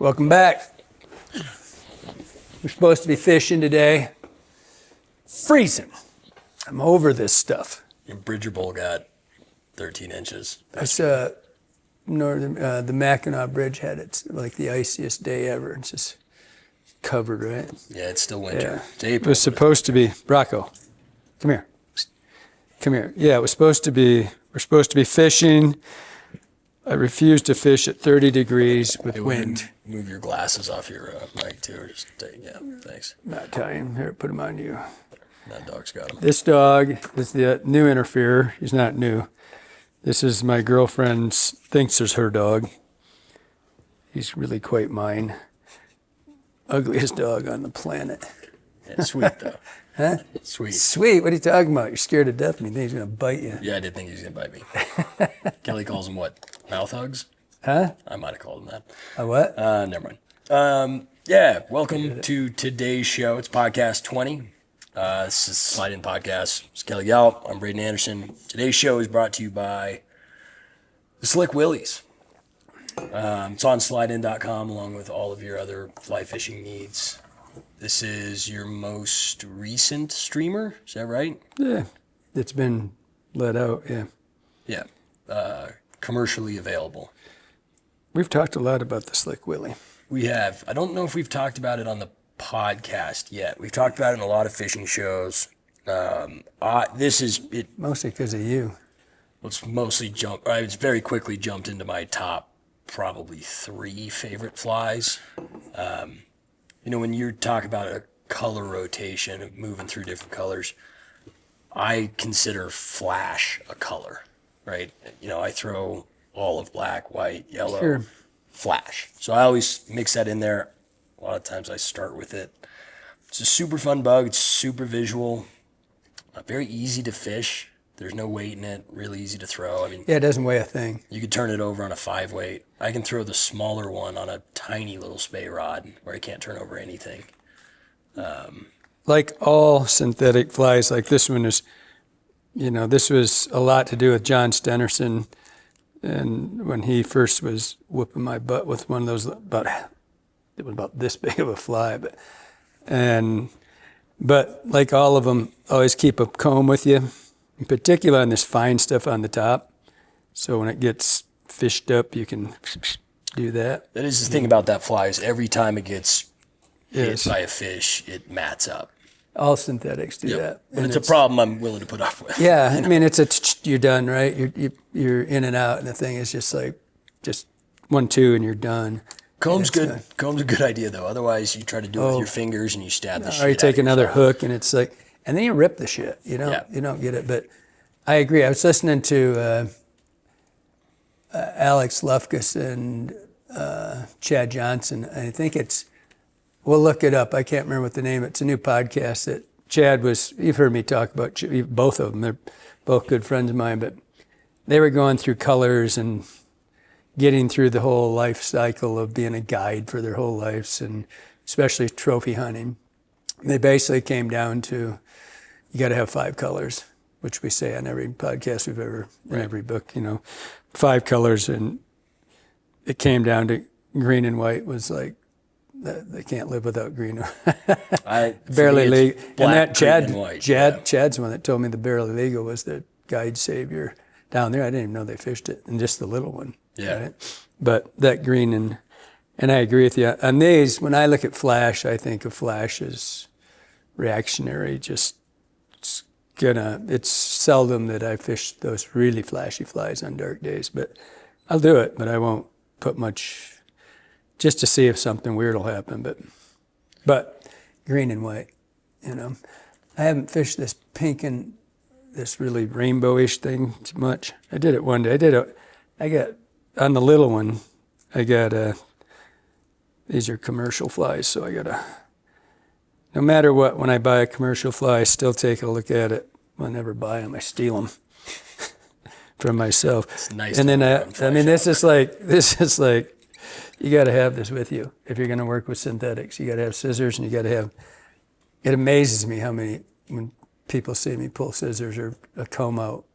Welcome back. We're supposed to be fishing today. Freezing. I'm over this stuff. Your Bridger Bowl got 13 inches. It's the Mackinac Bridge had its like the iciest day ever. It's just covered, right? Yeah, it's still winter. Yeah. It's April. It was supposed to be Rocco. Come here. Come here. Yeah, it was supposed to be. We're supposed to be fishing. I refused to fish at 30 degrees with wind. Move your glasses off your mic too, or just take. Yeah, thanks. Not tying. Here, put them on you. That dog's got them. This dog is the new interferer. He's not new. This is my girlfriend's, thinks it's her dog. He's really quite mine. Ugliest dog on the planet. Yeah, sweet though. Huh? Sweet. Sweet? What are you talking about? You're scared to death of me. You think he's going to bite you? Yeah, I did think he was going to bite me. Kelly calls them what? Mouth hugs? Huh? I might have called him that. A what? Never mind. Yeah, welcome to today's show. It's podcast 20. This is Slide In Podcast. It's Kelly Gallup. I'm Braeden Anderson. Today's show is brought to you by the Slick Willies. It's on slidein.com along with all of your other fly fishing needs. This is your most recent streamer, is that right? Yeah, it's been let out, yeah. Yeah, commercially available. We've talked a lot about the Slick Willy. We have. I don't know if we've talked about it on the podcast yet. We've talked about it in a lot of fishing shows. This is it. Mostly because of you. It's mostly it's very quickly jumped into my top probably 3 favorite flies. When you talk about a color rotation of moving through different colors, I consider flash a color, right? I throw olive, black, white, yellow, Sure. Flash. So I always mix that in there. A lot of times I start with it. It's a super fun bug. It's super visual, very easy to fish. There's no weight in it, really easy to throw. I mean, Yeah, it doesn't weigh a thing. you could turn it over on a 5-weight. I can throw the smaller one on a tiny little spey rod where I can't turn over anything. Like all synthetic flies, like this one is, this was a lot to do with John Stenerson. And when he first was whooping my butt with one of those, it was about this big of a fly. But like all of them, always keep a comb with you, in particular on this fine stuff on the top. So when it gets fished up, you can do that. That is the thing about that fly is every time it gets hit Yes. by a fish, it mats up. All synthetics do that. And it's a problem I'm willing to put up with. Yeah, I mean, you're done, right? You're in and out, and the thing is just 1, 2, and you're done. Comb's good. Comb's a good idea though. Otherwise, you try to do it with your fingers and you stab the shit. Or you take out of another yourself. hook, and it's like, and then you rip the shit. You don't get it. But I agree. I was listening to Alex Lufkus and Chad Johnson. I think we'll look it up. I can't remember what the name. It's a new podcast that Chad you've heard me talk about both of them. They're both good friends of mine, but they were going through colors and getting through the whole life cycle of being a guide for their whole lives, and especially trophy hunting. They basically came down to, you got to have 5 colors, which we say on every podcast we've ever, in every book, 5 colors. And it came down to green and white was like, they can't live without green. Barely legal. And that Chad's the one that told me the barely legal was the guide savior down there. I didn't even know they fished it, and just the little one. Yeah. Right? But that green and I agree with you. On these, when I look at flash, I think of flash as reactionary. It's seldom that I fish those really flashy flies on dark days, but I'll do it, but I won't put much, just to see if something weird will happen. But green and white, I haven't fished this pink and this really rainbowish thing too much. I did it one day. I got, on the little one, I got these are commercial flies, so no matter what, when I buy a commercial fly, I still take a look at it. I never buy them, I steal them from myself. It's nice. And then this is like, you got to have this with you if you're going to work with synthetics. You got to have scissors, and you got to have. It amazes me when people see me pull scissors or a comb out,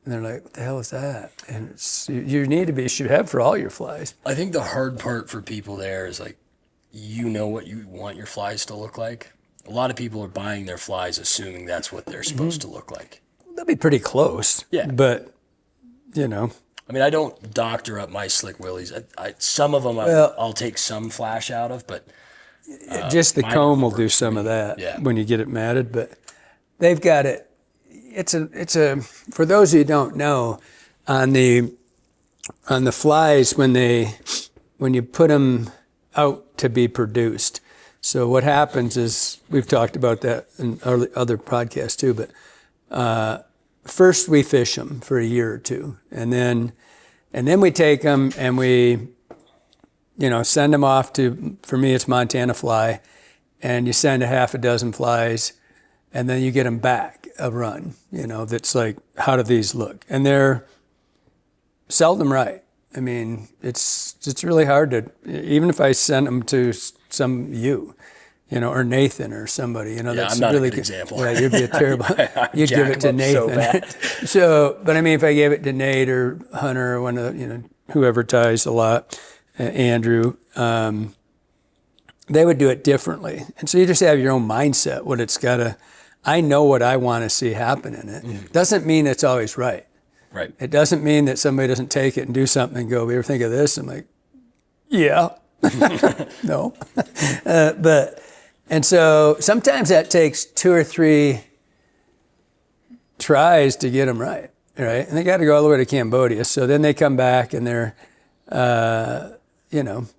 And they're like, what the hell is that? And you should have for all your flies. I think the hard part for people there is like, you know what you want your flies to look like. A lot of people are buying their flies assuming that's what they're supposed to look like. They'll be pretty close. Yeah. But, you know. I mean, I don't doctor up my Slick Willies. Some of them I'll take some flash out of, but just the comb will do some of that when you get it matted. But they've got it. It's a for those who don't know, on the flies when you put them out to be produced. So what happens is, we've talked about that in other podcasts too, but first we fish them for a year or two, and then we take them and we, send them off to, for me it's Montana Fly, and you send a half a dozen flies, and then you get them back a run, that's like, how do these look? And they're seldom right. I mean, it's really hard to, even if I send them to some or Nathan or somebody, that's I'm not really a good example. Yeah, you'd be a terrible. You'd give it to Nathan. But I mean, if I gave it to Nate or Hunter or one of whoever ties a lot, Andrew, they would do it differently. And so you just have your own mindset. What it's got to. I know what I want to see happen in it. Doesn't mean it's always right. Right. It doesn't mean that somebody doesn't take it and do something and go, "We ever think of this?" I'm like, yeah, no, and so sometimes that takes 2 or 3 tries to get them right, and they got to go all the way to Cambodia. So then they come back and they're,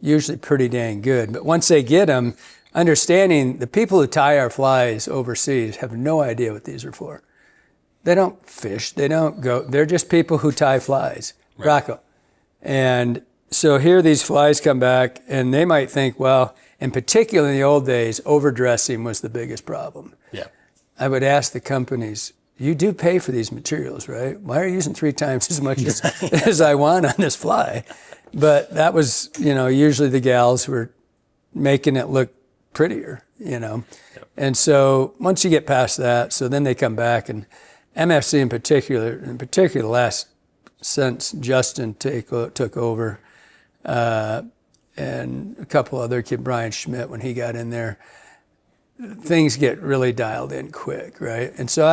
usually pretty dang good. But once they get them, understanding the people who tie our flies overseas have no idea what these are for. They don't fish. They don't go. They're just people who tie flies. Right. Rocco. And so here these flies come back, and they might think, well, in particular in the old days, overdressing was the biggest problem. Yeah. I would ask the companies, you do pay for these materials, right? Why are you using 3 times as much as I want on this fly? But that was, usually the gals were making it look prettier, Yep. And so once you get past that, so then they come back, and MFC in particular, last since Justin took over, and a couple other kids, Brian Schmidt, when he got in there, things get really dialed in quick, right? And so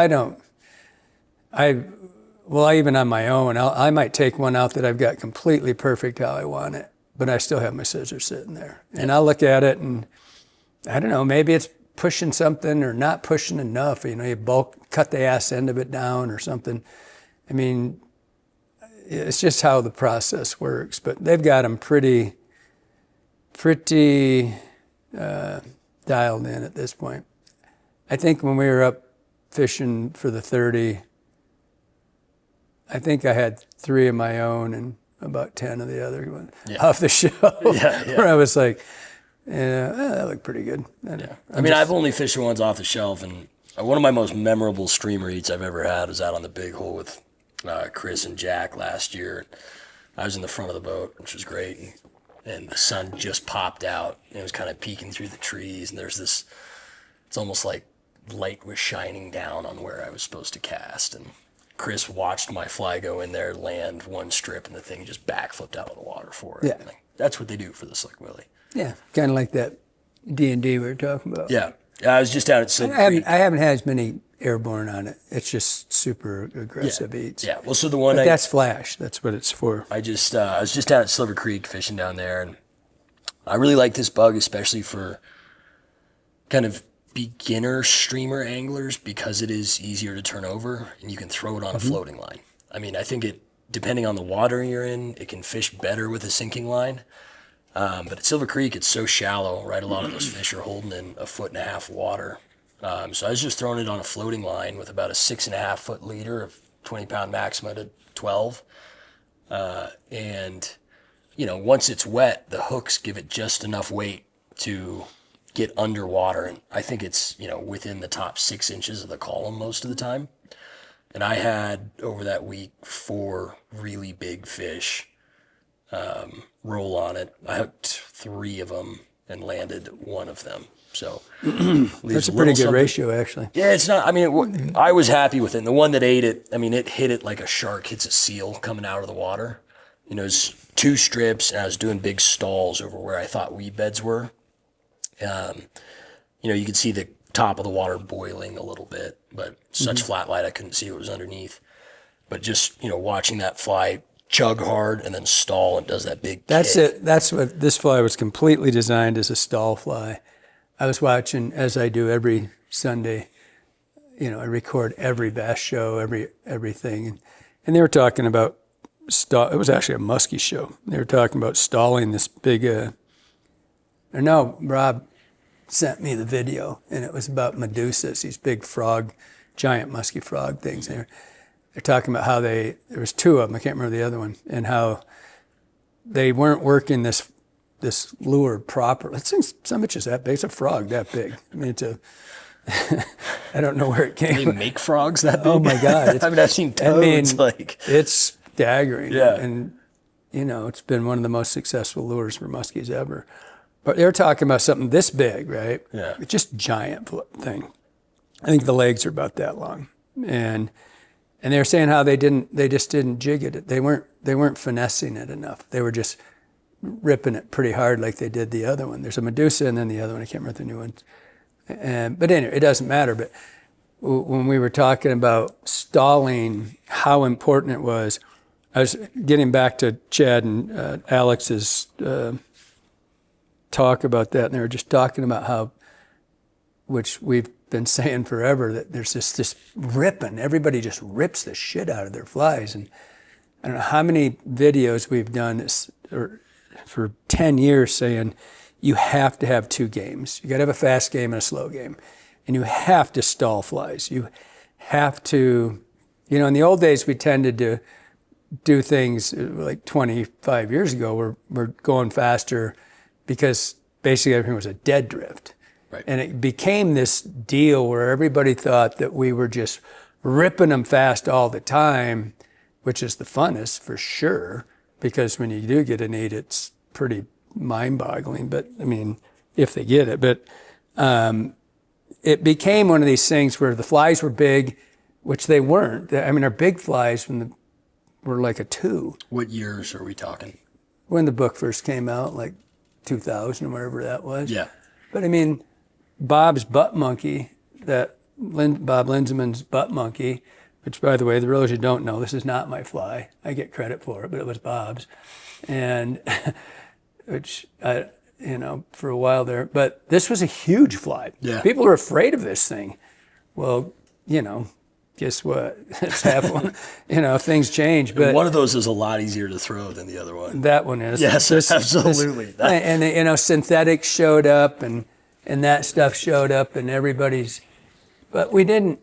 even on my own, I might take one out that I've got completely perfect how I want it, but I still have my scissors sitting there. And I'll look at it and, I don't know, maybe it's pushing something or not pushing enough. You cut the ass end of it down or something. I mean, it's just how the process works. But they've got them pretty dialed in at this point. I think when we were up fishing for the 30, I think I had 3 of my own and about 10 of the other ones off the shelf. Where I was like, that looked pretty good. I mean, I've only fished the ones off the shelf, and one of my most memorable streamer eats I've ever had was out on the Big Hole with Chris and Jack last year. I was in the front of the boat, which was great, and the sun just popped out, and it was kind of peeking through the trees, and there's this, it's almost like light was shining down on where I was supposed to cast, and Chris watched my fly go in there, land one strip, and the thing just backflipped out of the water for it. Yeah. That's what they do for the Slick Willy. Yeah, kind of like that D&D we were talking about. Yeah. I was just out at Slick Creek. I haven't had as many airborne on it. It's just super aggressive eats. Yeah, well, so the one that's flash. That's what it's for. I was just down at Silver Creek fishing down there, and I really like this bug, especially for kind of beginner streamer anglers, because it is easier to turn over and you can throw it on a floating line. I mean, I think depending on the water you're in, it can fish better with a sinking line. But at Silver Creek, it's so shallow, right? A lot of those fish are holding in 1.5 foot water. So I was just throwing it on a floating line with about a 6.5 foot leader of 20-pound Maxima to 12. And, once it's wet, the hooks give it just enough weight to get underwater. And I think it's, within the top 6 inches of the column most of the time. And I had, over that week, 4 really big fish roll on it. I hooked 3 of them and landed 1 of them. So That's a pretty good ratio, actually. Yeah, it's not. I mean, I was happy with it. And the one that ate it, I mean, it hit it like a shark hits a seal coming out of the water. You know, it's 2 strips, and I was doing big stalls over where I thought weed beds were. You know, you could see the top of the water boiling a little bit, but such flat light I couldn't see what was underneath. But just, you know, watching that fly chug hard and then stall and does that big That's kick. it. That's what this fly was completely designed as, a stall fly. I was watching, as I do every Sunday, you know, I record every bass show, everything. And they were talking about it was actually a muskie show. They were talking about stalling this big, Rob sent me the video, and it was about medusas, these big frog, giant musky frog things. They're talking about how there was 2 of them, I can't remember the other one, and how they weren't working this lure properly. Some bitch is that big. It's a frog that big. I mean, I don't know where it came They from. make frogs that big? Oh my God. I mean, I've seen toads. It's staggering. Yeah. And, you know, it's been one of the most successful lures for muskies ever. But they were talking about something this big, right? Yeah. It's just giant thing. I think the legs are about that long. And they were saying how they just didn't jig it. They weren't finessing it enough. They were just ripping it pretty hard like they did the other one. There's a Medusa and then the other one. I can't remember the new one. But anyway, it doesn't matter. But when we were talking about stalling, how important it was, I was getting back to Chad and Alex's talk about that, and they were just talking about how, which we've been saying forever, that there's this ripping. Everybody just rips the shit out of their flies. And I don't know how many videos we've done for 10 years saying you have to have 2 games. You got to have a fast game and a slow game. And you have to stall flies. You have to, you know, in the old days we tended to do things like 25 years ago, we're going faster because basically everything was a dead drift. Right. And it became this deal where everybody thought that we were just ripping them fast all the time, which is the funnest for sure, because when you do get an 8, it's pretty mind-boggling. But I mean, if they get it. But it became one of these things where the flies were big, which they weren't. I mean, our big flies were like a 2. What years are we talking? When the book first came out, like 2000 or whatever that was. Yeah. But I mean, Bob's butt monkey, Bob Lindsman's butt monkey, which, by the way, the real you don't know, this is not my fly. I get credit for it, but it was Bob's. And which, for a while there. But this was a huge fly. Yeah. People were afraid of this thing. Well, guess what? It's happened. Things change. But one of those is a lot easier to throw than the other one. that one is. Yes, absolutely. And synthetics showed up, and that stuff showed up, and everybody's. But we didn't.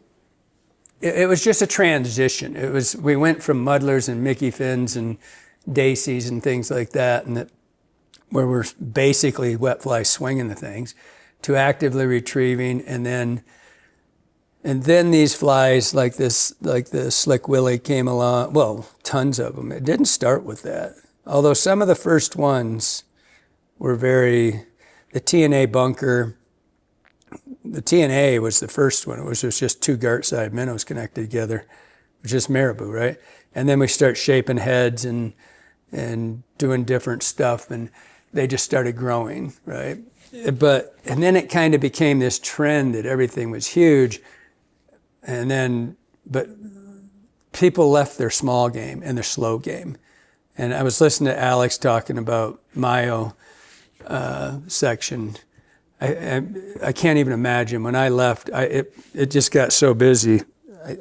It was just a transition. We went from muddlers and Mickey fins and daisies and things like that, where we're basically wet fly swinging the things, to actively retrieving, and then these flies like the Slick Willy came along. Well, tons of them. It didn't start with that, although some of the first ones were the TNA bunker. The TNA was the first one. It was just 2 Gart-side minnows connected together. It was just marabou, right? And then we start shaping heads and doing different stuff, and they just started growing, right? But then it kind of became this trend that everything was huge, but people left their small game and their slow game. And I was listening to Alex talking about Mayo section. I can't even imagine. When I left, it just got so busy.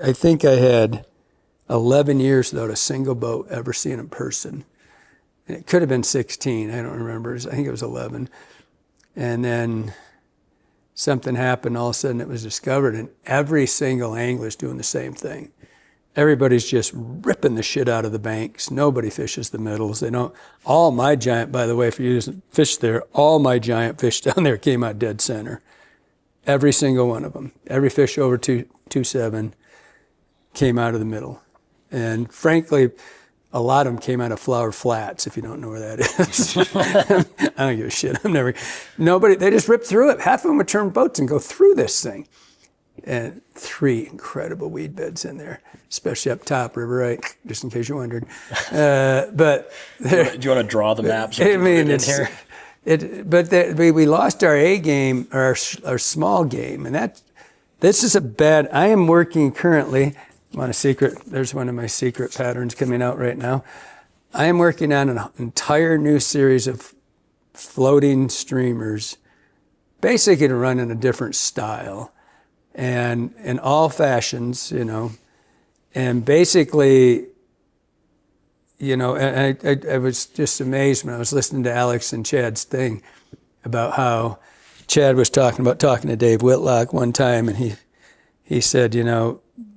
I think I had 11 years without a single boat ever seen in person. And it could have been 16. I don't remember. I think it was 11. And then something happened. All of a sudden, it was discovered, and every single angler is doing the same thing. Everybody's just ripping the shit out of the banks. Nobody fishes the middles. They don't. All my giant, by the way, if you fish there, all my giant fish down there came out dead center. Every single one of them. Every fish over 2.7 came out of the middle. And frankly, a lot of them came out of Flower Flats, if you don't know where that is. I don't give a shit. They just ripped through it. Half of them would turn boats and go through this thing. And 3 incredible weed beds in there, especially up top, River Right, just in case you're wondering. But do you want to draw the map? So I mean, it's here. We lost our A game, our small game, and this is a bad. I am working currently. Want a secret? There's one of my secret patterns coming out right now. I am working on an entire new series of floating streamers, basically to run in a different style, and in all fashions, and basically, and I was just amazed when I was listening to Alex and Chad's thing about how Chad was talking to Dave Whitlock one time, and he said,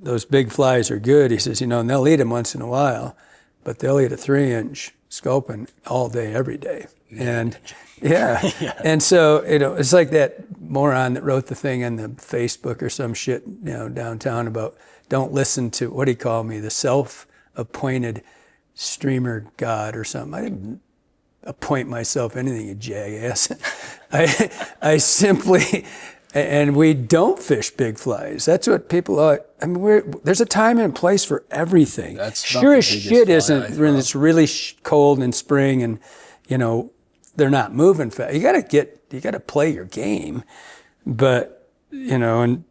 those big flies are good. He says, and they'll eat them once in a while, but they'll eat a 3-inch sculpin all day, every day. And yeah. And so, it's like that moron that wrote the thing on the Facebook or some shit, downtown about don't listen to, what he called me, the self-appointed streamer god or something. I didn't appoint myself anything, you jackass. I simply, and we don't fish big flies. That's what people are. I mean, there's a time and place for everything. That's sure as shit isn't when it's really cold in spring and, they're not moving fast. You got to play your game, but, and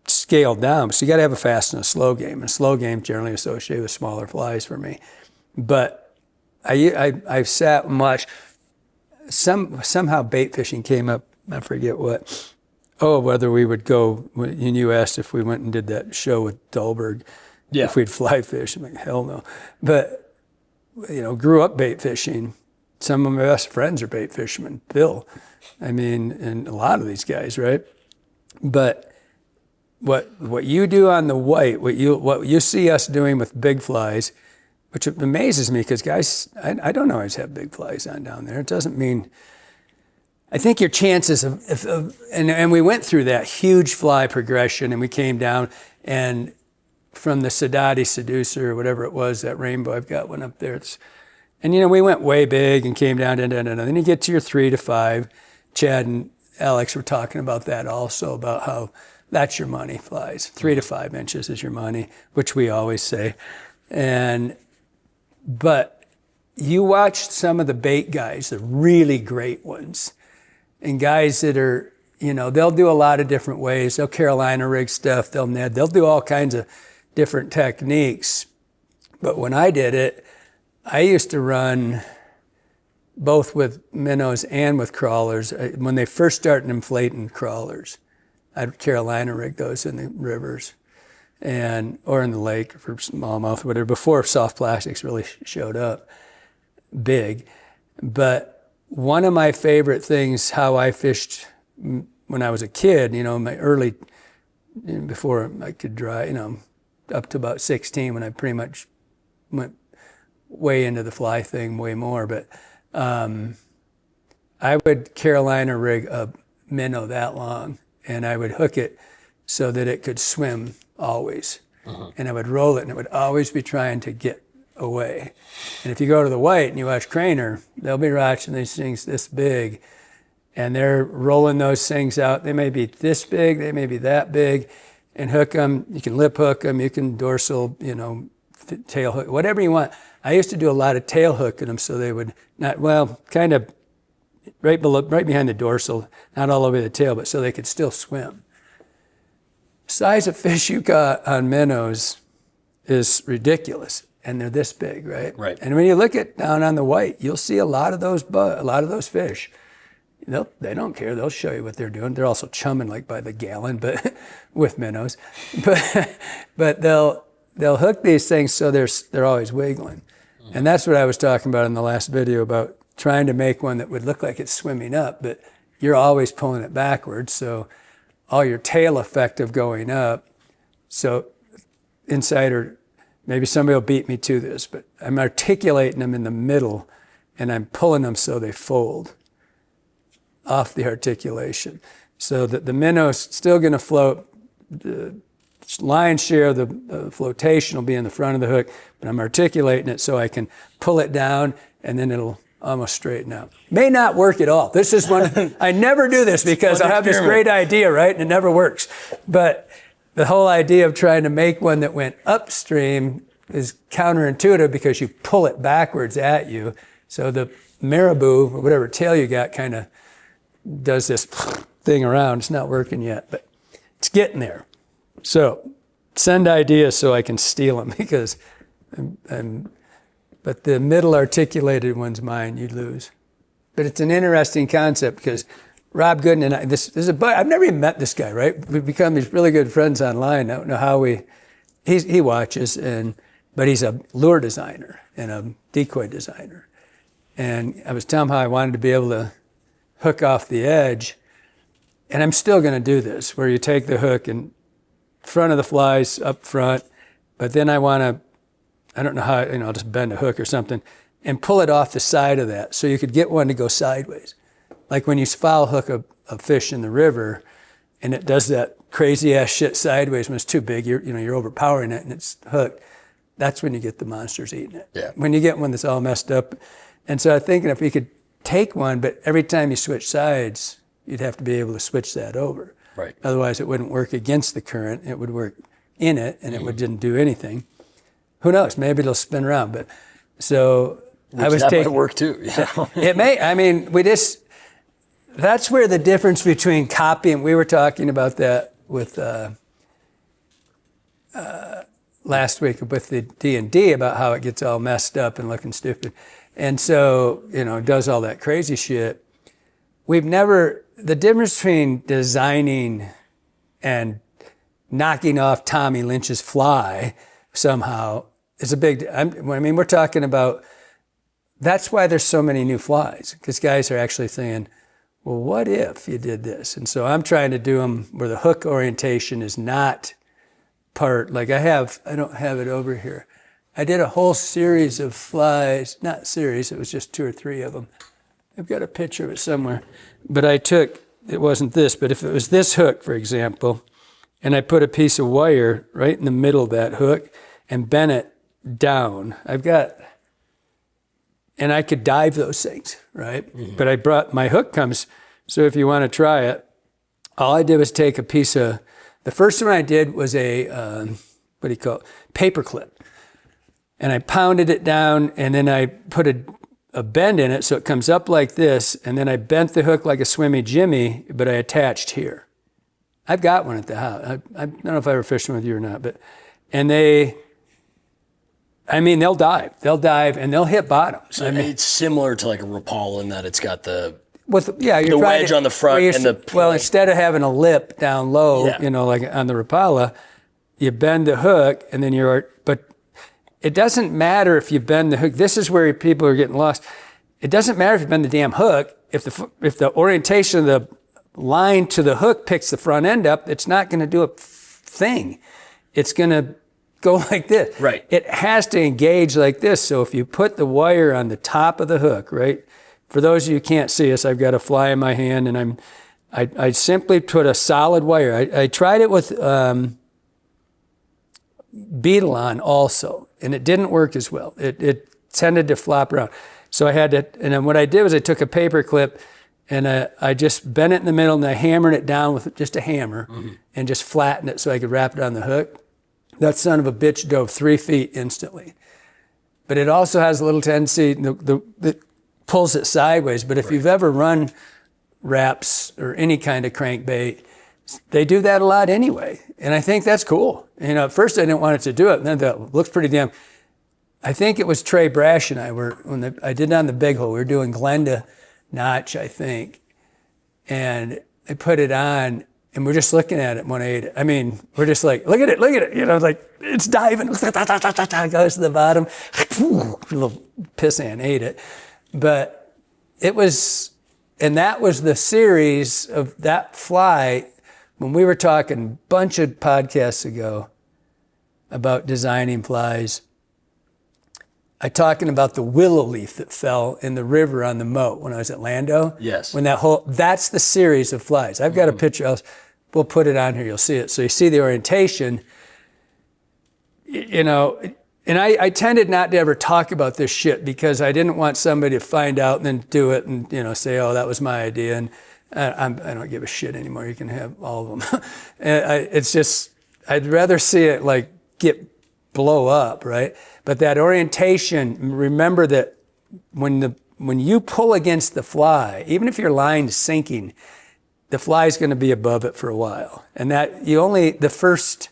scale down. So you got to have a fast and a slow game. A slow game generally associated with smaller flies for me. But I've sat and watched. Somehow bait fishing came up. I forget what. Oh, whether we would go. And you asked if we went and did that show with Dahlberg. Yeah. If we'd fly fish. I'm like, hell no. But grew up bait fishing. Some of my best friends are bait fishermen. Bill, and a lot of these guys, right? But what you do on the white, what you see us doing with big flies, which amazes me because guys, I don't always have big flies on down there. It doesn't mean. I think your chances and we went through that huge fly progression, and we came down and from the Sadati Seducer or whatever it was, that rainbow. I've got one up there. And we went way big and came down, and then you get to your 3 to 5. Chad and Alex were talking about that also, about how that's your money flies. 3 to 5 inches is your money, which we always say. But you watch some of the bait guys, the really great ones, and guys that are, they'll do a lot of different ways. They'll Carolina rig stuff, they'll Ned, they'll do all kinds of different techniques. But when I did it, I used to run both with minnows and with crawlers. When they first started inflating crawlers, I'd Carolina rig those in the rivers or in the lake for smallmouth, whatever, before soft plastics really showed up big. But one of my favorite things, how I fished when I was a kid, my early, before I could dry, up to about 16 when I pretty much went way into the fly thing way more, but I would Carolina rig a minnow that long, and I would hook it so that it could swim always. And I would roll it, and it would always be trying to get away. And if you go to the white and you watch Craner, they'll be watching these things this big, and they're rolling those things out. They may be this big, they may be that big, and hook them. You can lip hook them, you can dorsal, tail hook, whatever you want. I used to do a lot of tail hooking them so they would kind of right behind the dorsal, not all over the tail, but so they could still swim. Size of fish you got on minnows is ridiculous, and they're this big, right? Right. And when you look at down on the white, you'll see a lot of those fish. They don't care. They'll show you what they're doing. They're also chumming like by the gallon, but with minnows. But they'll hook these things so they're always wiggling. And that's what I was talking about in the last video, about trying to make one that would look like it's swimming up, but you're always pulling it backwards. So all your tail effect of going up. So insider, maybe somebody will beat me to this, but I'm articulating them in the middle and I'm pulling them so they fold off the articulation so that the minnow's still going to float lion's share of the flotation will be in the front of the hook, but I'm articulating it so I can pull it down and then it'll almost straighten out. May not work at all. This is one, I never do this because I have this great idea, right? And it never works. But the whole idea of trying to make one that went upstream is counterintuitive because you pull it backwards at you. So the marabou, or whatever tail you got, kind of does this thing around. It's not working yet, but it's getting there. So send ideas so I can steal them because but the middle articulated one's mine, you lose. But it's an interesting concept because Rob Gooden and I, this is I've never even met this guy, right? We've become these really good friends online. I don't know how he watches, but he's a lure designer and a decoy designer. And I was telling him how I wanted to be able to hook off the edge. And I'm still going to do this, where you take the hook and front of the flies up front, but then I want to, I don't know how, I'll just bend a hook or something and pull it off the side of that so you could get one to go sideways. Like when you foul hook a fish in the river and it does that crazy ass shit sideways when it's too big, you're overpowering it and it's hooked. That's when you get the monsters eating it. Yeah. When you get one that's all messed up. And so I'm thinking if you could take one, but every time you switch sides, you'd have to be able to switch that over. Right. Otherwise it wouldn't work against the current. It would work in it and it didn't do anything. Who knows? Maybe it'll spin around. But so I was that taking. Might work too. Yeah. It may. I mean, that's where the difference between copying. We were talking about that with last week with the D&D about how it gets all messed up and looking stupid, and so it does all that crazy shit. The difference between designing and knocking off Tommy Lynch's fly somehow is a big. We're talking about. That's why there's so many new flies, because guys are actually saying, well, what if you did this? And so I'm trying to do them where the hook orientation is not part, like I don't have it over here. I did a whole series of flies, not series, it was just 2 or 3 of them. I've got a picture of it somewhere. But it wasn't this, but if it was this hook, for example, and I put a piece of wire right in the middle of that hook and bent it down, and I could dive those things, right? Mm-hmm. But I brought, my hook comes, so if you want to try it, all I did was take a piece of, the first one I did was paper clip. And I pounded it down and then I put a bend in it so it comes up like this, and then I bent the hook like a swimmy Jimmy, but I attached here. I've got one at the house. I don't know if I ever fished one with you or not, and they'll dive and they'll hit bottoms. So it's similar to like a Rapala in that it's got the you're wedge on the front and the point. Well, instead of having a lip down low, like on the Rapala, you bend the hook and then but it doesn't matter if you bend the hook. This is where people are getting lost. It doesn't matter if you bend the damn hook. If the orientation of the line to the hook picks the front end up, it's not going to do a thing. It's going to go like this. Right. It has to engage like this. So if you put the wire on the top of the hook, right? For those of you who can't see us, I've got a fly in my hand and I simply put a solid wire. I tried it with beetle on also, and it didn't work as well. It tended to flop around. So I had to, and then what I did was I took a paper clip and I just bent it in the middle and I hammered it down with just a hammer and just flattened it so I could wrap it on the hook. That son of a bitch dove 3 feet instantly. But it also has a little tendency, that pulls it sideways. But if you've ever run wraps or any kind of crankbait, they do that a lot anyway. And I think that's cool. At first I didn't want it to do it. And then that looks pretty damn, I think it was Trey Brash and I I did it on the big hole. We were doing Glenda Notch, I think. And I put it on and we're just looking at it when I ate it. We're just like, look at it. Like it's diving. Goes to the bottom. Little pissant ate it. But it was, and that was the series of that fly when we were talking a bunch of podcasts ago about designing flies. I talking about the willow leaf that fell in the river on the moat when I was at Lando. Yes. That's the series of flies. I've got a picture. We'll put it on here. You'll see it. So you see the orientation. you know, and I tended not to ever talk about this shit because I didn't want somebody to find out and then do it and, you know, say, oh, that was my idea. And I don't give a shit anymore. You can have all of them. It's just, I'd rather see it like blow up, right? But that orientation, remember that when you pull against the fly, even if your line's sinking, the fly's going to be above it for a while. And that the first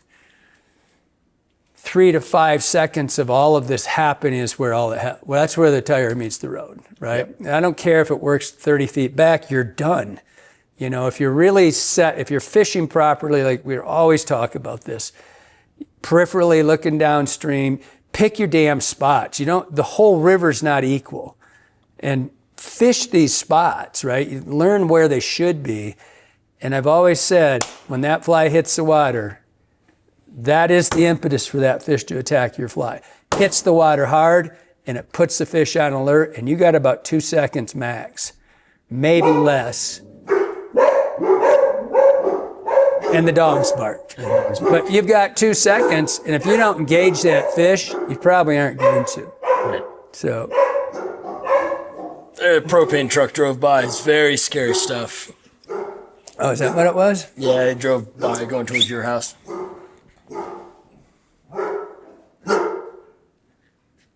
3 to 5 seconds of all of this happening is where well, that's where the tire meets the road, right? Yep. I don't care if it works 30 feet back, you're done. You know, if you're really set, if you're fishing properly, like we always talk about this, peripherally looking downstream, pick your damn spots. The whole river's not equal. And fish these spots, right? You learn where they should be. And I've always said, when that fly hits the water, that is the impetus for that fish to attack your fly. Hits the water hard, and it puts the fish on alert, and you got about 2 seconds max, maybe less. And the dogs bark. But you've got 2 seconds, and if you don't engage that fish, you probably aren't going to. Right. So. A propane truck drove by. It's very scary stuff. Oh, is that what it was? Yeah, it drove by going towards your house.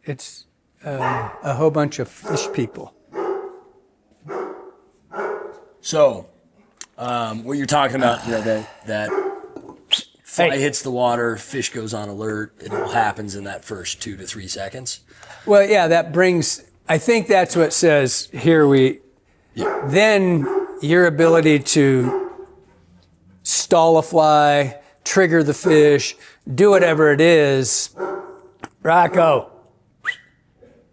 It's a whole bunch of fish people. So, what you're talking about, that fly hits the water, fish goes on alert, it all happens in that first 2 to 3 seconds. Well, yeah, I think that's what says then your ability to stall a fly, trigger the fish, do whatever it is, Rocco.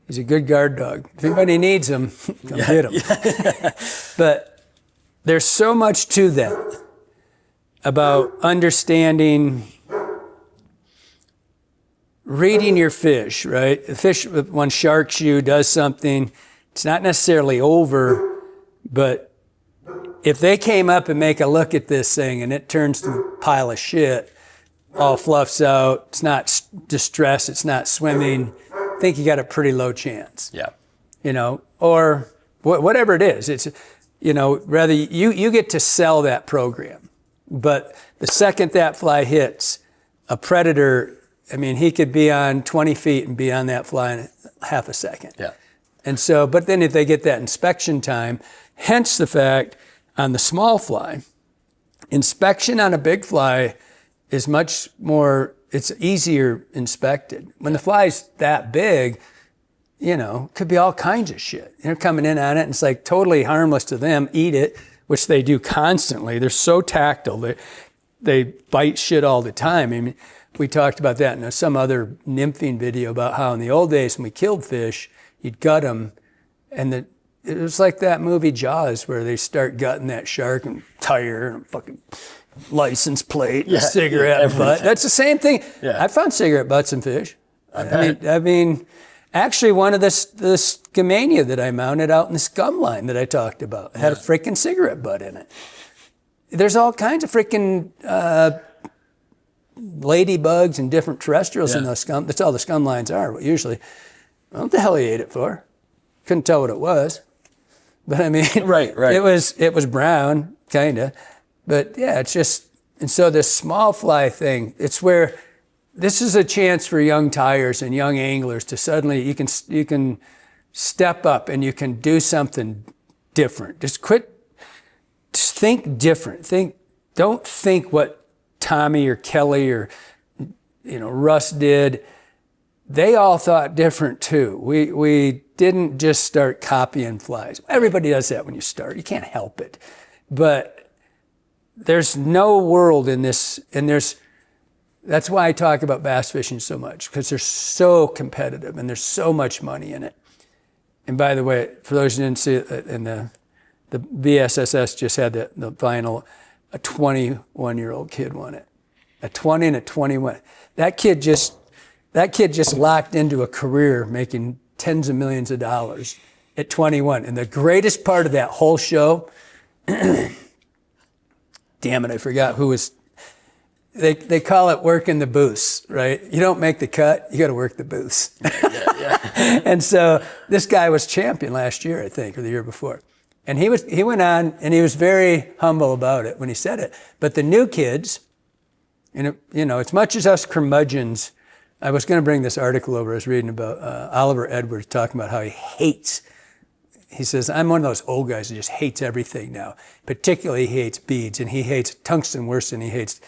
He's a good guard dog. If anybody needs him, come get him. Yeah. But there's so much to that about understanding, reading your fish, right? The fish, when sharks you, does something, it's not necessarily over, but if they came up and make a look at this thing and it turns to a pile of shit, all fluffs out, it's not distressed, it's not swimming, I think you got a pretty low chance. Yeah. Or whatever it is. It's, rather you get to sell that program. But the second that fly hits, a predator, he could be on 20 feet and be on that fly in half a second. Yeah. And so, but then if they get that inspection time, hence the fact on the small fly, inspection on a big fly is much more, it's easier inspected. When the fly's that big, could be all kinds of shit. They're coming in on it and it's like totally harmless to them, eat it, which they do constantly. They're so tactile. They bite shit all the time. We talked about that in some other nymphing video about how in the old days when we killed fish, you'd gut them, and it was like that movie Jaws where they start gutting that shark and tire and fucking license plate and cigarette butt. That's the same thing. Yeah. I found cigarette butts in fish. Actually one of the Skamania that I mounted out in the scum line that I talked about had a freaking cigarette butt in it. There's all kinds of freaking ladybugs and different terrestrials in those scum. That's all the scum lines are, usually. Well, what the hell he ate it for? Couldn't tell what it was. But right. It was brown, kinda. But yeah, it's just, and so this small fly thing, it's where this is a chance for young tyers and young anglers to suddenly, you can step up and you can do something different. Just think different. Don't think what Tommy or Kelly or Russ did. They all thought different too. We didn't just start copying flies. Everybody does that when you start. You can't help it. But there's no world in this, and that's why I talk about bass fishing so much, because they're so competitive and there's so much money in it. And by the way, for those who didn't see it, in the BSSS just had the final, a 21-year-old kid won it. A 20 and a 21. That kid just locked into a career making tens of millions of dollars at 21. And the greatest part of that whole show, damn it, I forgot who was, they call it working the booths, right? You don't make the cut, you got to work the booths. And so this guy was champion last year, I think, or the year before. And he went on, and he was very humble about it when he said it. But the new kids, and as much as us curmudgeons, I was going to bring this article over. I was reading about Oliver Edwards talking about how he hates. He says, I'm one of those old guys who just hates everything now. Particularly, he hates beads, and he hates tungsten worse than he hates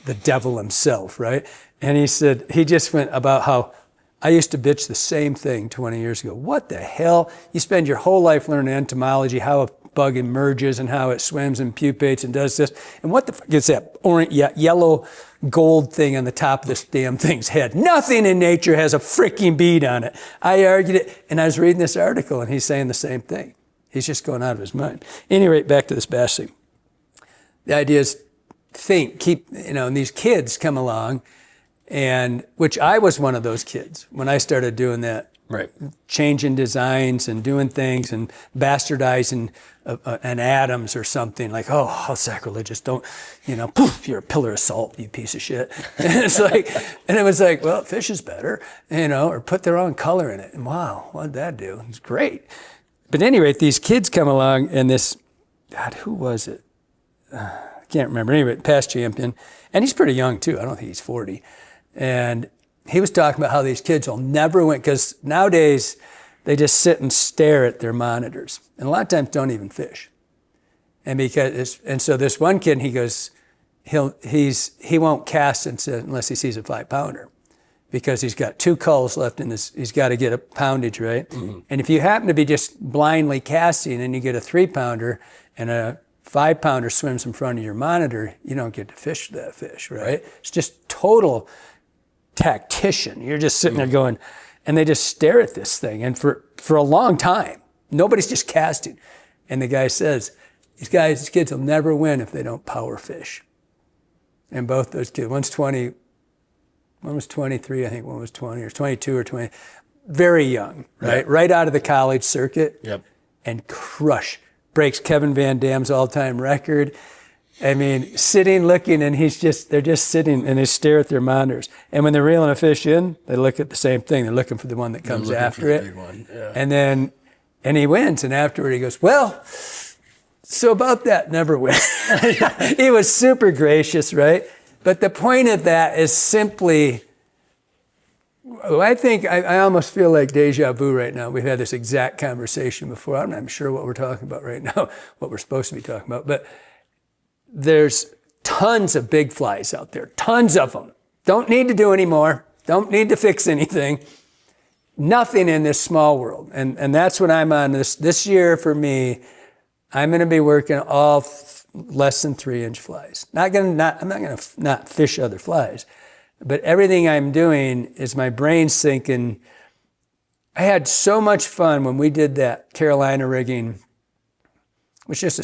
the devil himself, right? And he said, he just went about how I used to bitch the same thing 20 years ago. What the hell? You spend your whole life learning entomology, how a bug emerges and how it swims and pupates and does this. And what the fuck is that orange, yellow gold thing on the top of this damn thing's head? Nothing in nature has a freaking bead on it. I argued it, and I was reading this article, and he's saying the same thing. He's just going out of his mind. Anyway, back to this bass thing. The idea is and these kids come along, and which I was one of those kids when I started doing that. Right. Changing designs and doing things and bastardizing an Adams or something like, oh, how sacrilegious, don't, poof, you're a pillar of salt, you piece of shit. And it was like, well, fish is better, or put their own color in it. And wow, what'd that do? It's great. But anyway, these kids come along, and God, who was it? I can't remember. Anyway, past champion. And he's pretty young too. I don't think he's 40. And he was talking about how these kids will never win, because nowadays they just sit and stare at their monitors, and a lot of times don't even fish. And so this one kid, he goes, he won't cast unless he sees a 5-pounder, because he's got 2 culls left in this. He's got to get a poundage, right? Mm-hmm. And if you happen to be just blindly casting and you get a 3-pounder and a 5-pounder swims in front of your monitor, you don't get to fish that fish, right? It's just total tactician. You're just sitting there going, and they just stare at this thing. And for a long time, nobody's just casting. And the guy says, these kids will never win if they don't power fish. And both those kids, one was 23, I think one was 20, or 22 or 20, very young, right? Yep. Right out of the college circuit. Yep. And breaks Kevin Van Dam's all-time record. I mean, sitting, looking, and they're just sitting, and they stare at their monitors. And when they're reeling a fish in, they look at the same thing. They're looking for the one that comes after it. Big one. Yeah. And he wins, and afterward he goes, well, so about that, never win. He was super gracious, right? But the point of that is simply, I think I almost feel like deja vu right now. We've had this exact conversation before. I'm not sure what we're talking about right now, what we're supposed to be talking about, but there's tons of big flies out there, tons of them. Don't need to do any more. Don't need to fix anything. Nothing in this small world. And that's what I'm on this year for me. I'm going to be working all less than 3-inch flies. I'm not going to not fish other flies, but everything I'm doing is my brain's thinking. I had so much fun when we did that Carolina rigging, which is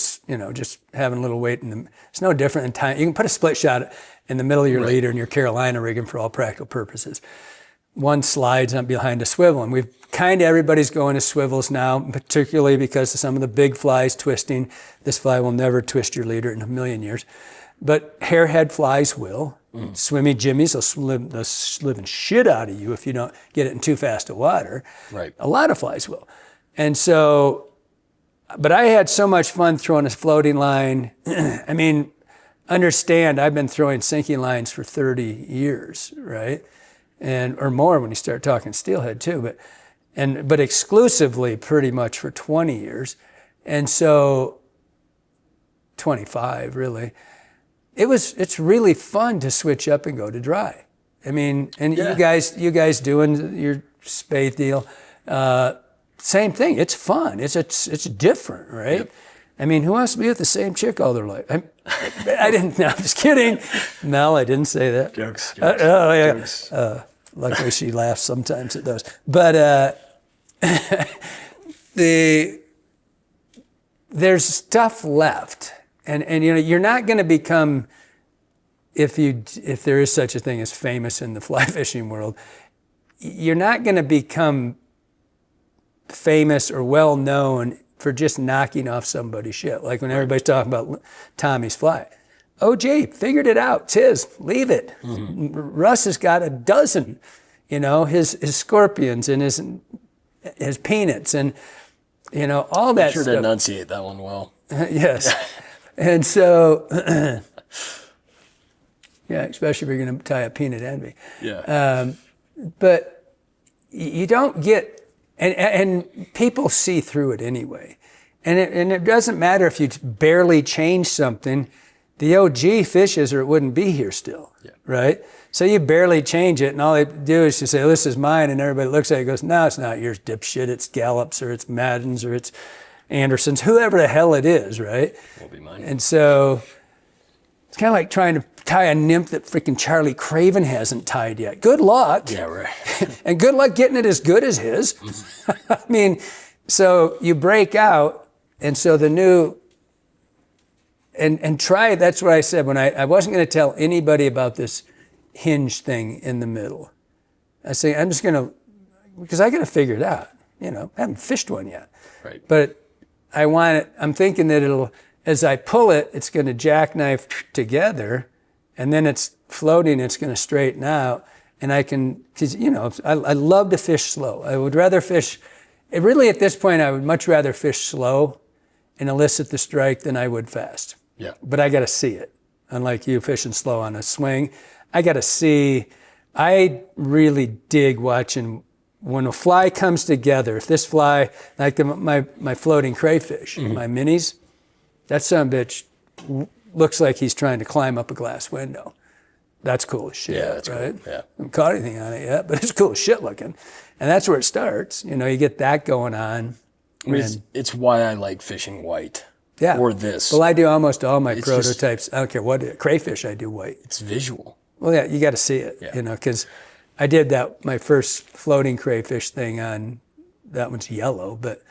just having a little weight it's no different than time. You can put a split shot in the middle of your leader in your Carolina rigging for all practical purposes. One slides on behind a swivel, and everybody's going to swivels now, particularly because of some of the big flies twisting. This fly will never twist your leader in a million years, but hairhead flies will. Swimmy jimmies will the living shit out of you if you don't get it in too fast of water. Right. A lot of flies will, and so. But I had so much fun throwing a floating line. I mean, understand, I've been throwing sinking lines for 30 years, right? Or more when you start talking steelhead too, but exclusively pretty much for 20 years. And so 25 really. It's really fun to switch up and go to dry. I mean, and you guys doing your spade deal, same thing. It's fun. It's different, right? Yep. I mean, who wants to be with the same chick all their life? I didn't. No, I'm just kidding. Mel, I didn't say that. Jokes. Oh yeah. Jokes. Luckily, she laughs sometimes at those. But there's stuff left, and you're not going to become, if there is such a thing as famous in the fly fishing world, you're not going to become famous or well known for just knocking off somebody's shit. Like when everybody's talking about Tommy's fly. OJ figured it out. It's his. Leave it. Russ has got a dozen, his scorpions and his peanuts and, all that Sure stuff. to enunciate that one well. Yes. And so, yeah, especially if you're going to tie a peanut envy. Yeah. But you don't get, and people see through it anyway. And it doesn't matter if you barely change something. The OG fishes or it wouldn't be here still, right? So you barely change it, and all they do is just say, this is mine, and everybody looks at it and goes, no, it's not yours, dipshit. It's Gallup's, or it's Madden's, or it's Anderson's, whoever the hell it is, right? Won't be mine. And so it's kind of like trying to tie a nymph that freaking Charlie Craven hasn't tied yet. Good luck. Yeah, right. And good luck getting it as good as his. I mean, so you break out, and so the new, and try, that's what I said when I wasn't going to tell anybody about this hinge thing in the middle. I say, I'm just going to, because I got to figure it out. I haven't fished one yet. Right. But I'm thinking that as I pull it, it's going to jackknife together, and then it's floating, it's going to straighten out. And I can, because, I love to fish slow. I would rather fish, really at this point, I would much rather fish slow and elicit the strike than I would fast. Yeah. But I got to see it. Unlike you fishing slow on a swing, I got to see. I really dig watching when a fly comes together. If this fly, like my floating crayfish, my minis, that son of a bitch looks like he's trying to climb up a glass window. That's cool as shit, Yeah, that's right? cool. Yeah. I haven't caught anything on it yet, but it's cool as shit looking. And that's where it starts. You get that going on. I mean, it's why I like fishing white. Yeah. Or this. Well, I do almost all my It's prototypes. I don't care what, crayfish I do white. It's visual. Well, yeah, you got to see it, because I did my first floating crayfish thing on, that one's yellow, but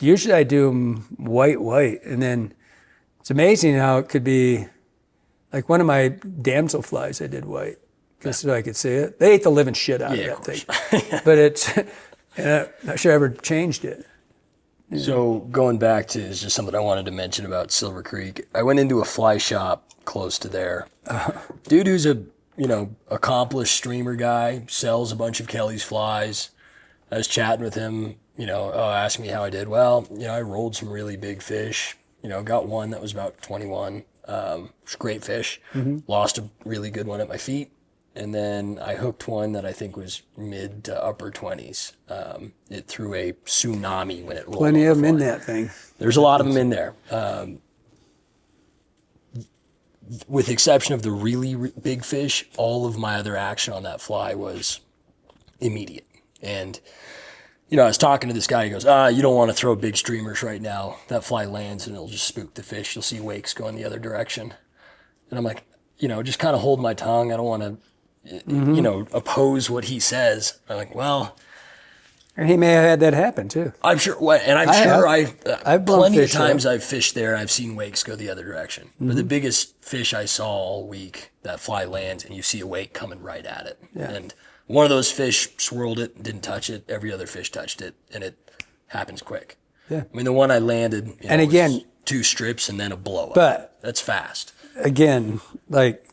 usually I do them white, and then it's amazing how it could be, like one of my damsel flies I did white, just so I could see it. They ate the living shit out of that thing. But it's, I'm not sure I ever changed it. So going back to is just something I wanted to mention about Silver Creek. I went into a fly shop close to there. Dude who's a accomplished streamer guy, sells a bunch of Kelly's flies. I was chatting with him, asking me how I did. Well, I rolled some really big fish. Got one that was about 21. Was a great fish. Lost a really good one at my feet. And then I hooked one that I think was mid to upper 20s. It threw a tsunami when it rolled. Plenty of them in that thing. There's a lot of them in there. With the exception of the really big fish, all of my other action on that fly was immediate. And, I was talking to this guy. He goes, you don't want to throw big streamers right now. That fly lands and it'll just spook the fish. You'll see wakes going the other direction. And I'm like, just kind of hold my tongue. I don't want to, oppose what he says. I'm like, well. And he may have had that happen too. I'm sure, and I'm sure I've plenty of times I've fished there and I've seen wakes go the other direction. But the biggest fish I saw all week, that fly lands and you see a wake coming right at it. Yeah. And one of those fish swirled it, didn't touch it. Every other fish touched it, and it happens quick. Yeah. I mean, the one I landed, and again, was 2 strips and then a blow up. But that's fast. Again, like,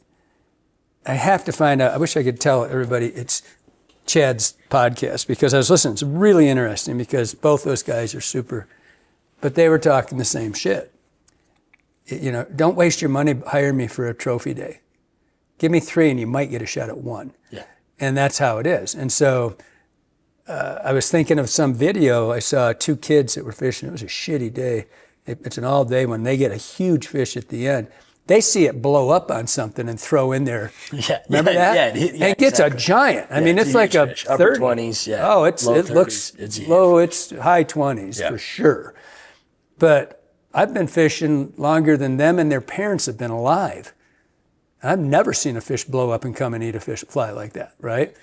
I have to find out. I wish I could tell everybody it's Chad's podcast, because I was listening. It's really interesting because both those guys are super, but they were talking the same shit. Don't waste your money hiring me for a trophy day. Give me 3 and you might get a shot at 1. Yeah. And that's how it is. And so I was thinking of some video. I saw 2 kids that were fishing. It was a shitty day. It's an all day one. They get a huge fish at the end. They see it blow up on something and throw in there. Yeah, remember that? Yeah, and it gets a giant. I mean, it's like a fish. 30. Upper 20s, yeah. Oh, Low it 30s, looks it's low. It's high 20s for sure. But I've been fishing longer than them and their parents have been alive. I've never seen a fish blow up and come and eat a fly like that, right?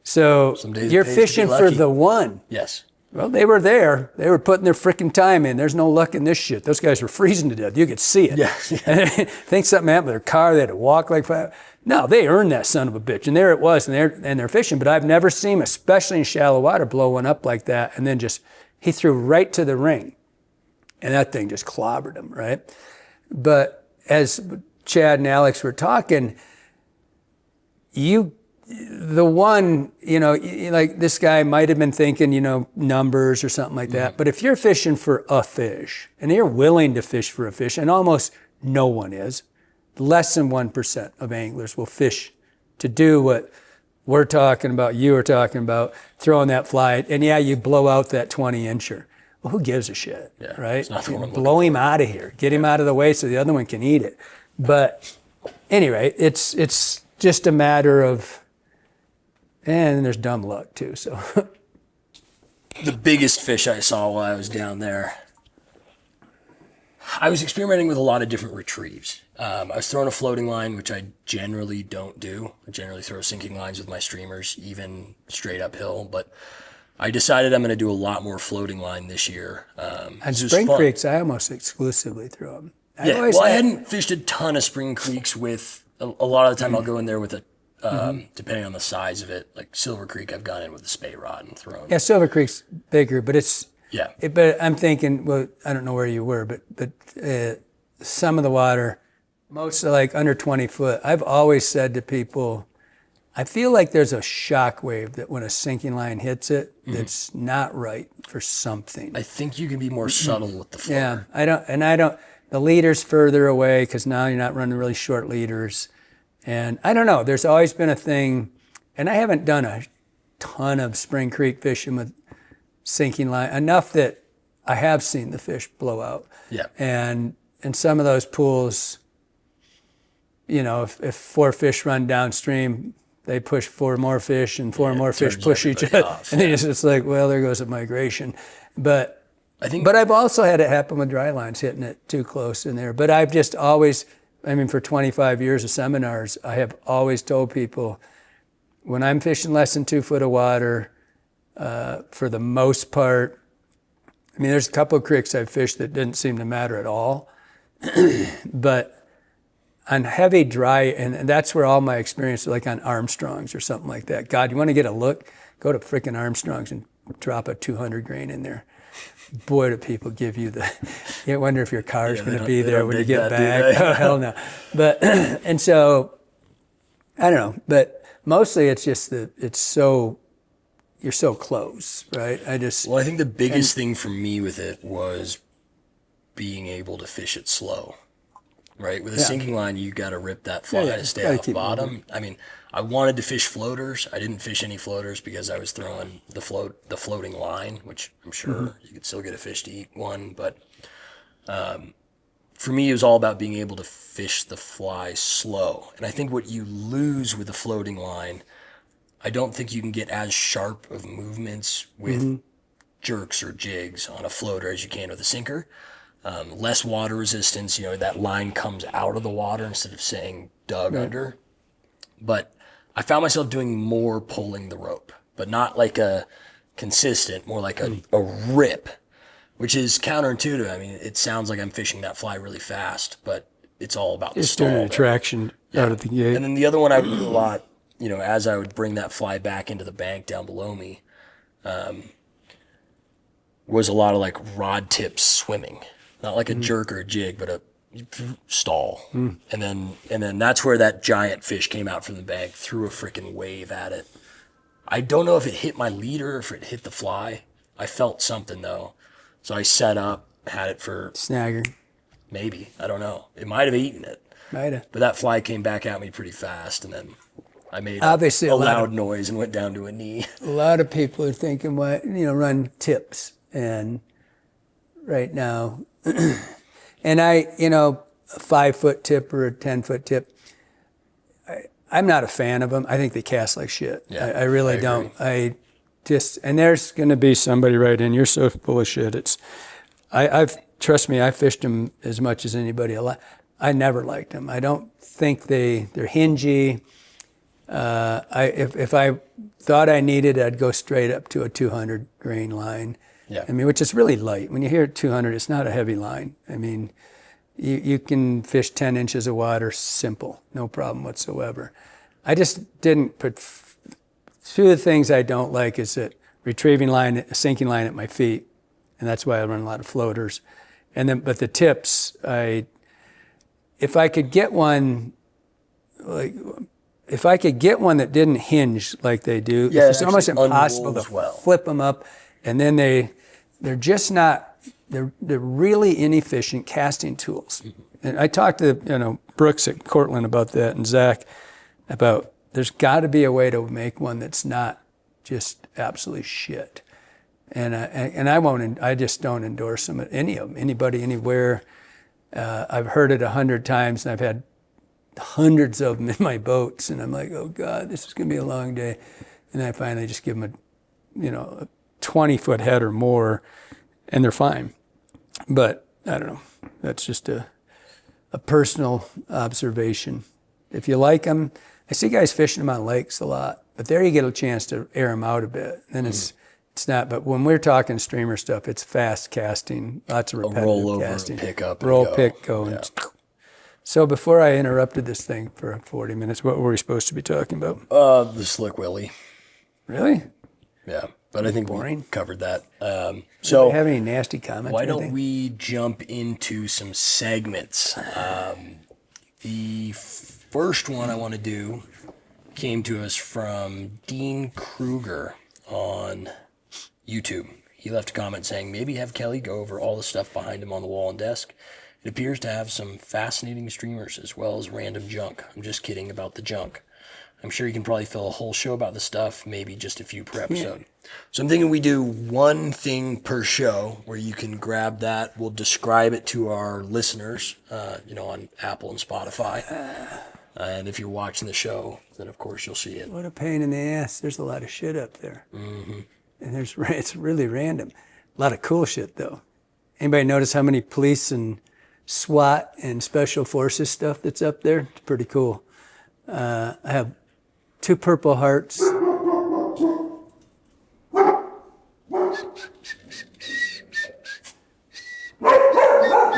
So you're fishing for the one. Yes. Well, they were there. They were putting their freaking time in. There's no luck in this shit. Those guys were freezing to death. You could see it. Yeah. Think something happened with their car. They had to walk like 5. No, they earned that son of a bitch. And there it was, and they're fishing. But I've never seen them, especially in shallow water, blow one up like that. And then he threw right to the ring. And that thing just clobbered him, right? But as Chad and Alex were talking, the one, like this guy might have been thinking, numbers or something like that. But if you're fishing for a fish and you're willing to fish for a fish, and almost no one is, less than 1% of anglers will fish to do what we're talking about, you were talking about, throwing that fly. And yeah, you blow out that 20-incher. Well, who gives a shit, right? Blow him out of here. Get him out of the way so the other one can eat it. But anyway, it's just a matter of, and there's dumb luck too. So the biggest fish I saw while I was down there, I was experimenting with a lot of different retrieves. I was throwing a floating line, which I generally don't do. I generally throw sinking lines with my streamers, even straight uphill. But I decided I'm going to do a lot more floating line this year. And Spring Creeks, I almost exclusively throw them. I hadn't fished a ton of Spring Creeks with, a lot of the time I'll go in there with a, depending on the size of it, like Silver Creek, I've gone in with a spay rod and thrown. Yeah, Silver Creek's bigger, but it's, yeah. But I'm thinking, well, I don't know where you were, but some of the water, most like under 20 foot, I've always said to people, I feel like there's a shock wave that when a sinking line hits it, that's not right for something. I think you can be more subtle with the floater. Yeah, the leader's further away because now you're not running really short leaders. And I don't know, there's always been a thing, and I haven't done a ton of Spring Creek fishing with sinking line, enough that I have seen the fish blow out. Yeah. And in some of those pools, if 4 fish run downstream, they push 4 more fish and 4 more fish push each other. Off, and it's like, well, there goes a migration. But I've also had it happen with dry lines hitting it too close in there. But I've just always, for 25 years of seminars, I have always told people, when I'm fishing less than 2 foot of water, for the most part, there's a couple of creeks I've fished that didn't seem to matter at all. But on heavy dry, and that's where all my experience, like on Armstrongs or something like that. God, you want to get a look? Go to frickin' Armstrongs and drop a 200 grain in there. Boy, do people give you you wonder if your car's going to be there when you get back. Oh, hell no. But, and so, I don't know. But mostly it's just that you're so close, right? I think the biggest thing for me with it was being able to fish it slow. Right, with a sinking line, you got to rip that fly to stay off bottom. Moving. I wanted to fish floaters. I didn't fish any floaters because I was throwing the floating line, which I'm sure you could still get a fish to eat one. But for me, it was all about being able to fish the fly slow. And I think what you lose with the floating line, I don't think you can get as sharp of movements with jerks or jigs on a floater as you can with a sinker. Less water resistance, that line comes out of the water instead of saying dug under. But I found myself doing more pulling the rope, but not like a consistent, more like a rip, which is counterintuitive. It sounds like I'm fishing that fly really fast, but it's all about the stall. It's doing an attraction out of the gate. And then the other one I would do a lot, as I would bring that fly back into the bank down below me, was a lot of like rod tip swimming. Not like a jerk or a jig, but a stall. And then that's where that giant fish came out from the bank, threw a freaking wave at it. I don't know if it hit my leader or if it hit the fly. I felt something though. So I set up, had it for snagger. Maybe. I don't know. It might have eaten it. Might have. But that fly came back at me pretty fast, and then I made obviously a loud noise and went down to a knee. A lot of people are thinking, run tips. And right now, and a 5-foot tip or a 10-foot tip, I'm not a fan of them. I think they cast like shit. Yeah, I really don't. And there's going to be somebody right in, you're so full of shit. Trust me, I fished them as much as anybody alive. I never liked them. I don't think they're hingy. If I thought I needed, I'd go straight up to a 200 grain line. Yeah. Which is really light. When you hear 200, it's not a heavy line. You can fish 10 inches of water simple, no problem whatsoever. I just didn't put, 2 of the things I don't like is that retrieving line, a sinking line at my feet, and that's why I run a lot of floaters. But the tips, if I could get one, if I could get one that didn't hinge like they do, Yeah, it's almost actually impossible to unrolls well. flip them up, and then they're just not. They're really inefficient casting tools. And I talked to Brooks at Cortland about that, and Zach about there's got to be a way to make one that's not just absolutely shit. And I just don't endorse them at any of them, anybody, anywhere. I've heard it 100 times, and I've had hundreds of them in my boats, and I'm like, oh God, this is gonna be a long day. And I finally just give them a 20-foot head or more, and they're fine. But I don't know. That's just a personal observation. If you like them, I see guys fishing them on lakes a lot, but there you get a chance to air them out a bit. Then it's not. But when we're talking streamer stuff, it's fast casting, lots of repetitive roll casting. over, pick up, roll, and go. pick, go. Yeah. And so before I interrupted this thing for 40 minutes, what were we supposed to be talking about? The Slick Willy. Really? Yeah, but I think Boring. we covered that. Do So you have any nasty comments? why or don't anything? we jump into some segments? The first one I want to do came to us from Dean Kruger on YouTube. He left a comment saying, maybe have Kelly go over all the stuff behind him on the wall and desk. It appears to have some fascinating streamers as well as random junk. I'm just kidding about the junk. I'm sure you can probably fill a whole show about the stuff, maybe just a few per episode. So I'm thinking we do one thing per show where you can grab that. We'll describe it to our listeners, on Apple and Spotify. And if you're watching the show, then of course you'll see it. What a pain in the ass. There's a lot of shit up there. Mm-hmm. And it's really random. A lot of cool shit, though. Anybody notice how many police and SWAT and special forces stuff that's up there? It's pretty cool. I have 2 Purple Hearts.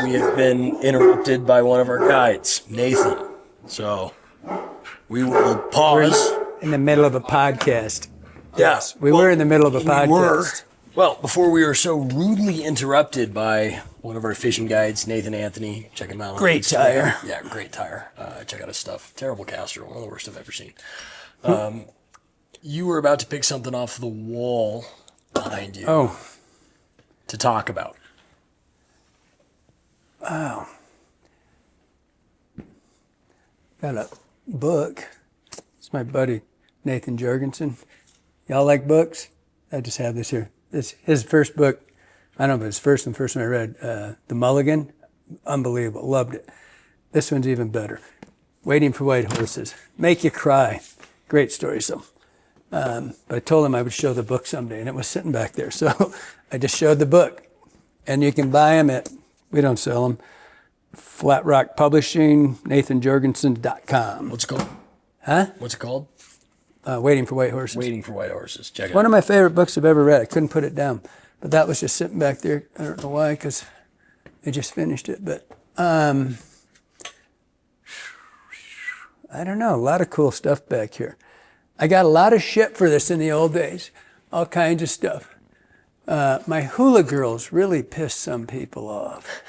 We have been interrupted by one of our guides, Nathan. So we will pause. In the middle of a podcast. Yes, We were in the middle of a podcast. Before we were so rudely interrupted by one of our fishing guides, Nathan Anthony. Check him out on Great Instagram. tire. Yeah, great tire. Check out his stuff. Terrible caster. One of the worst I've ever seen. You were about to pick something off the wall behind you to talk about. Got a book. It's my buddy, Nathan Jorgensen. Y'all like books? I just have this here. It's his first book. I don't know if it's the first one I read. The Mulligan. Unbelievable. Loved it. This one's even better. Waiting for White Horses. Make you cry. Great story. So, but I told him I would show the book someday, and it was sitting back there. So I just showed the book. And you can buy them we don't sell them, Flat Rock Publishing, NathanJorgensen.com. What's it called? Huh? What's it called? Waiting for White Horses. Waiting for White Horses. Check it One out. of my favorite books I've ever read. I couldn't put it down. But that was just sitting back there. I don't know why, because I just finished it. But I don't know. A lot of cool stuff back here. I got a lot of shit for this in the old days. All kinds of stuff. My hula girls really pissed some people off.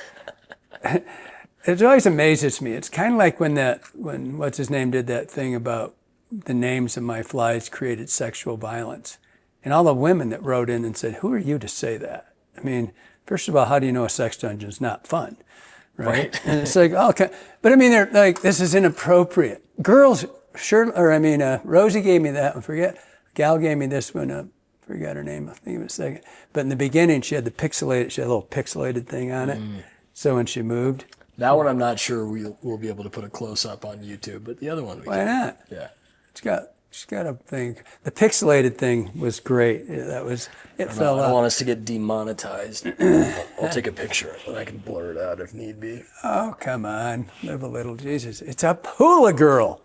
It always amazes me. It's kind of like when what's his name did that thing about the names of my flies created sexual violence. And all the women that wrote in and said, who are you to say that? I mean, first of all, how do you know a sex dungeon's not fun? Right? And it's like, okay. But I mean, they're like, this is inappropriate. Girls, sure, Rosie gave me that one. Gal gave me this one. Forgot her name. I'll think of it in a second. But in the beginning, she had a little pixelated thing on it. So when she moved. That one I'm not sure we'll be able to put a close-up on YouTube, but the other one we Why can. not? Yeah. She's got a thing. The pixelated thing was great. It fell I don't out. want us to get demonetized. I'll take a picture of it. I can blur it out if need be. Oh, come on. Live a little. Jesus. It's a hula girl.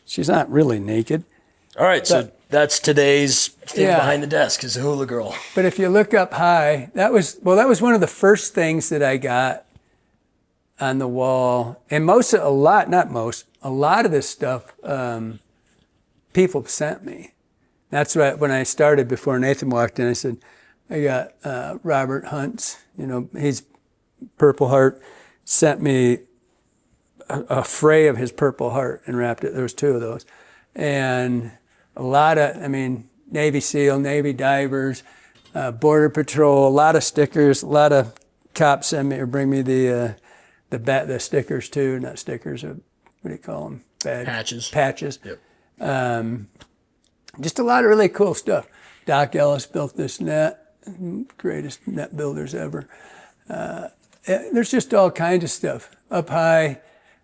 She's not really naked. All right, so that's today's thing Yeah. behind the desk is a hula girl. But if you look up high, that was one of the first things that I got on the wall. And a lot of this stuff people sent me. That's right. When I started, before Nathan walked in, I said, I got Robert Hunt's, he's Purple Heart, sent me a fray of his Purple Heart and wrapped it. There was 2 of those. And a lot of, Navy SEAL, Navy divers, Border Patrol, a lot of stickers, a lot of cops send me or bring me the stickers too, not stickers, what do you call them? Patches. Patches. Yep. Just a lot of really cool stuff. Doc Ellis built this net, greatest net builders ever. There's just all kinds of stuff up high.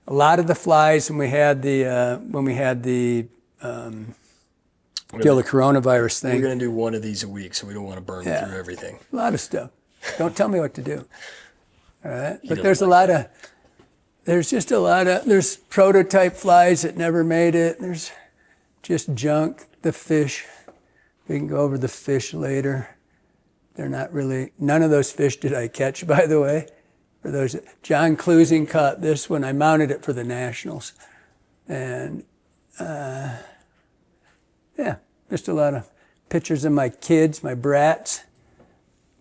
A lot of the flies when we had the kill the coronavirus thing. We're going to do one of these a week, so we don't want to burn through everything. A lot of stuff. Don't tell me what to do. All right, but there's a lot of. There's prototype flies that never made it. There's just junk. The fish. We can go over the fish later. They're not really. None of those fish did I catch, by the way. For those, John Clusing caught this one. I mounted it for the Nationals, and just a lot of pictures of my kids, my brats,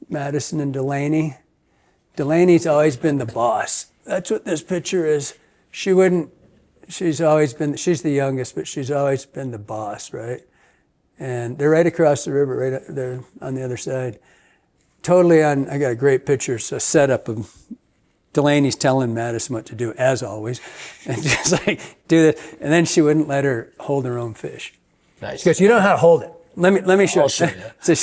Madison and Delaney. Delaney's always been the boss. That's what this picture is. She's the youngest, but she's always been the boss, right? And they're right across the river, right there on the other side. I got a great picture, so setup of Delaney's telling Madison what to do, as always, and just like do that. And then she wouldn't let her hold her own fish. Nice. She goes, "You don't know how to hold it. Let me show I'll you." show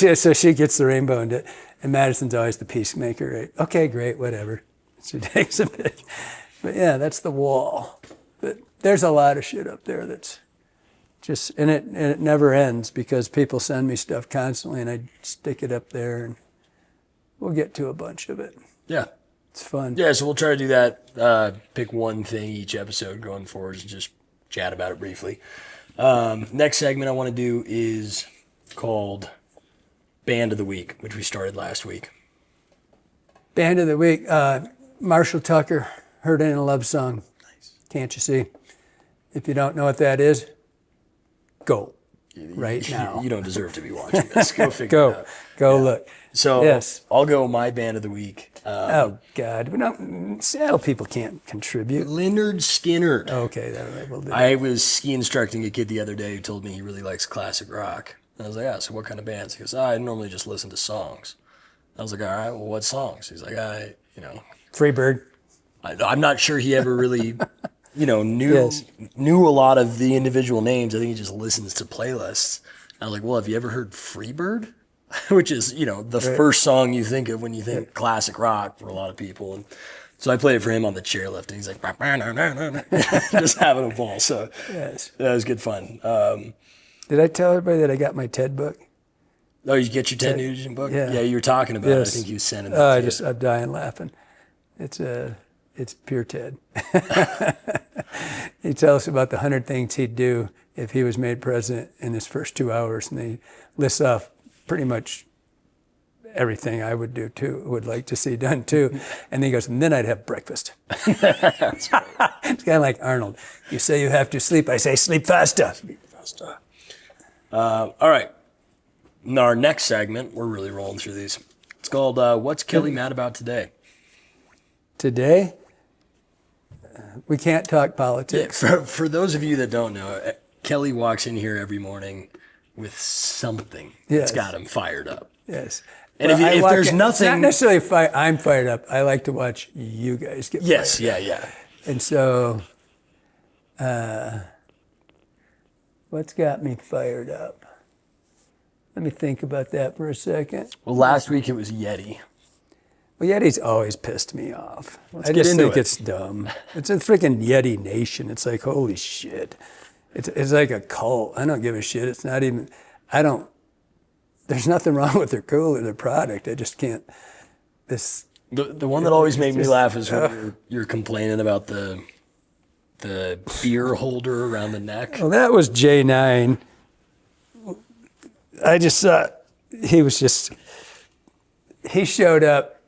you. So she gets the rainbow and Madison's always the peacemaker, right? Okay, great, whatever. She takes a bit. But yeah, that's the wall. But there's a lot of shit up there that's just, and it never ends because people send me stuff constantly and I stick it up there and we'll get to a bunch of it. Yeah. It's fun. Yeah, so we'll try to do that. Pick one thing each episode going forward and just chat about it briefly. Next segment I want to do is called Band of the Week, which we started last week. Band of the Week, Marshall Tucker, Heard in a Love Song. Nice. Can't you see? If you don't know what that is, go right now. You don't deserve to be watching this. Go figure it out. Go look. So yes. I'll go my Band of the Week. Oh, God. Seattle people can't contribute. Leonard Skinner. Okay, that right. We'll do I was ski instructing a kid the other day who told me he really likes classic rock. And I was like, so what kind of bands? He goes, I normally just listen to songs. I was like, all right, well, what songs? He's like, Freebird. I'm not sure he ever really, knew a lot of the individual names. I think he just listens to playlists. I was like, well, have you ever heard Freebird? Which is, the first song you think of when you think classic rock for a lot of people. And so I played it for him on the chairlift, and he's like, just having a ball. So yes. That was good fun. Did I tell everybody that I got my TED book? Oh, you get your Ted Nugent book? Yeah. You were talking about it. I think you sent it. I'm dying laughing. It's pure Ted. He tells us about the 100 things he'd do if he was made president in his first 2 hours, and he lists off pretty much everything I would do too, would like to see done too. And then he goes, and then I'd have breakfast. It's kind of like Arnold. You say you have to sleep, I say sleep faster. Sleep faster. All right. In our next segment, we're really rolling through these. It's called What's Kelly Mad About Today? Today, we can't talk politics. Yeah, for those of you that don't know, Kelly walks in here every morning with something that's got him fired up. Yes. And if there's nothing... It's not necessarily I'm fired up. I like to watch you guys get fired up. Yeah. And so, what's got me fired up? Let me think about that for a second. Well, last week it was Yeti. Well, Yeti's always pissed me off. I just think it's dumb. It's a freaking Yeti nation. It's like, holy shit. It's like a cult. I don't give a shit. It's not even, there's nothing wrong with their cool or their product. I just can't, The one that always made me laugh is when you're complaining about the beer holder around the neck. Well, that was J9. I just thought he showed up.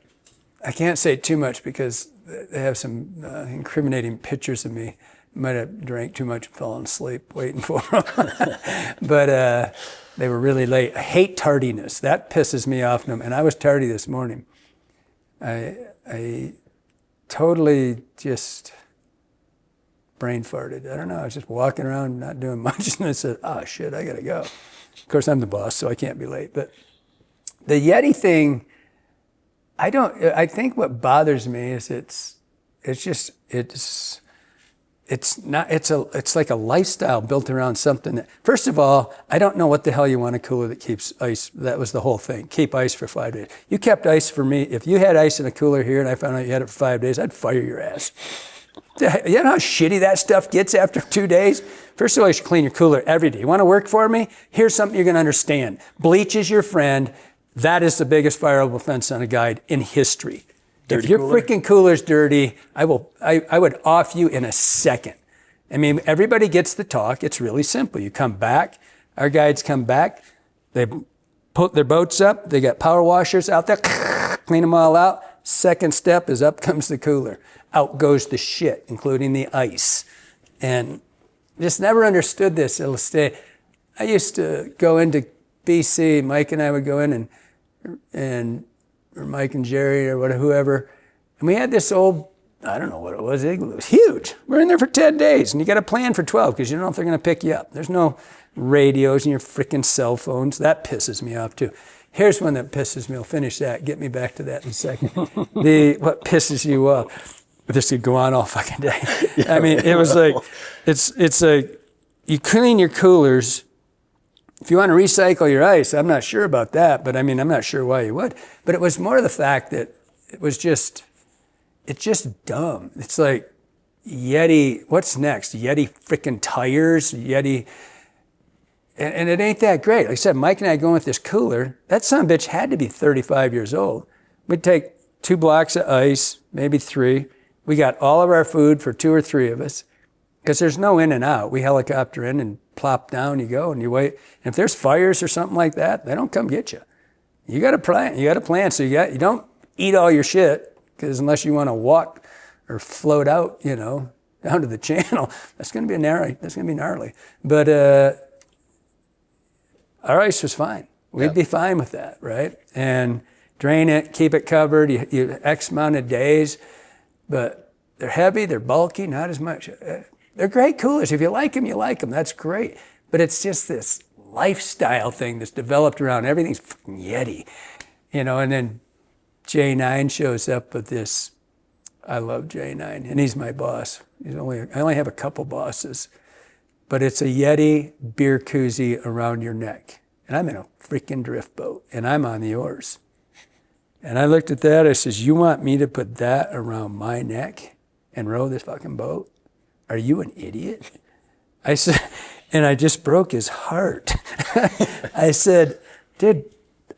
I can't say too much because they have some incriminating pictures of me. Might have drank too much and fallen asleep waiting for them. But they were really late. I hate tardiness. That pisses me off. And I was tardy this morning. I totally just brain farted. I don't know. I was just walking around, not doing much, and I said, "Oh shit, I gotta go." Of course, I'm the boss, so I can't be late. But the Yeti thing, I think what bothers me is it's like a lifestyle built around something that, first of all, I don't know what the hell you want a cooler that keeps ice. That was the whole thing. Keep ice for 5 days. You kept ice for me. If you had ice in a cooler here and I found out you had it for 5 days, I'd fire your ass. You know how shitty that stuff gets after 2 days? First of all, you should clean your cooler every day. You want to work for me? Here's something you're going to understand. Bleach is your friend. That is the biggest fireable offense on a guide in history. If your freaking cooler's dirty, I would off you in a second. I mean, everybody gets the talk. It's really simple. You come back. Our guides come back. They put their boats up. They got power washers out there. Clean them all out. Second step is up comes the cooler. Out goes the shit, including the ice. And just never understood this. It'll stay. I used to go into BC. Mike and I would go in or Mike and Jerry or whoever. And we had this old, I don't know what it was, igloo. It was huge. We're in there for 10 days, and you got to plan for 12 because you don't know if they're going to pick you up. There's no radios and your freaking cell phones. That pisses me off too. Here's one that pisses me. I'll finish that. Get me back to that in a second. What pisses you off? This could go on all fucking day. I mean, it was like, it's like, you clean your coolers. If you want to recycle your ice, I'm not sure about that, but I mean, I'm not sure why you would. But it was more the fact that it's just dumb. It's like, Yeti, what's next? Yeti freaking tires, Yeti, and it ain't that great. Like I said, Mike and I going with this cooler, that son of a bitch had to be 35 years old. We'd take 2 blocks of ice, maybe 3. We got all of our food for 2 or 3 of us, because there's no in and out. We helicopter in and plop down, you go and you wait. And if there's fires or something like that, they don't come get you. You got to plan. You got to plan. So you don't eat all your shit, because unless you want to walk or float out, down to the channel, that's going to be gnarly. That's going to be gnarly. But our ice was fine. We'd be fine with that, right? And drain it, keep it covered. You X amount of days, but they're heavy, they're bulky, not as much. They're great coolers. If you like them, you like them. That's great. But it's just this lifestyle thing that's developed around everything's fucking Yeti, and then J9 shows up with this. I love J9, and he's my boss. I only have a couple bosses, but it's a Yeti beer koozie around your neck. And I'm in a freaking drift boat, and I'm on the oars. And I looked at that, I says, you want me to put that around my neck and row this fucking boat? Are you an idiot? I said, and I just broke his heart. I said, dude,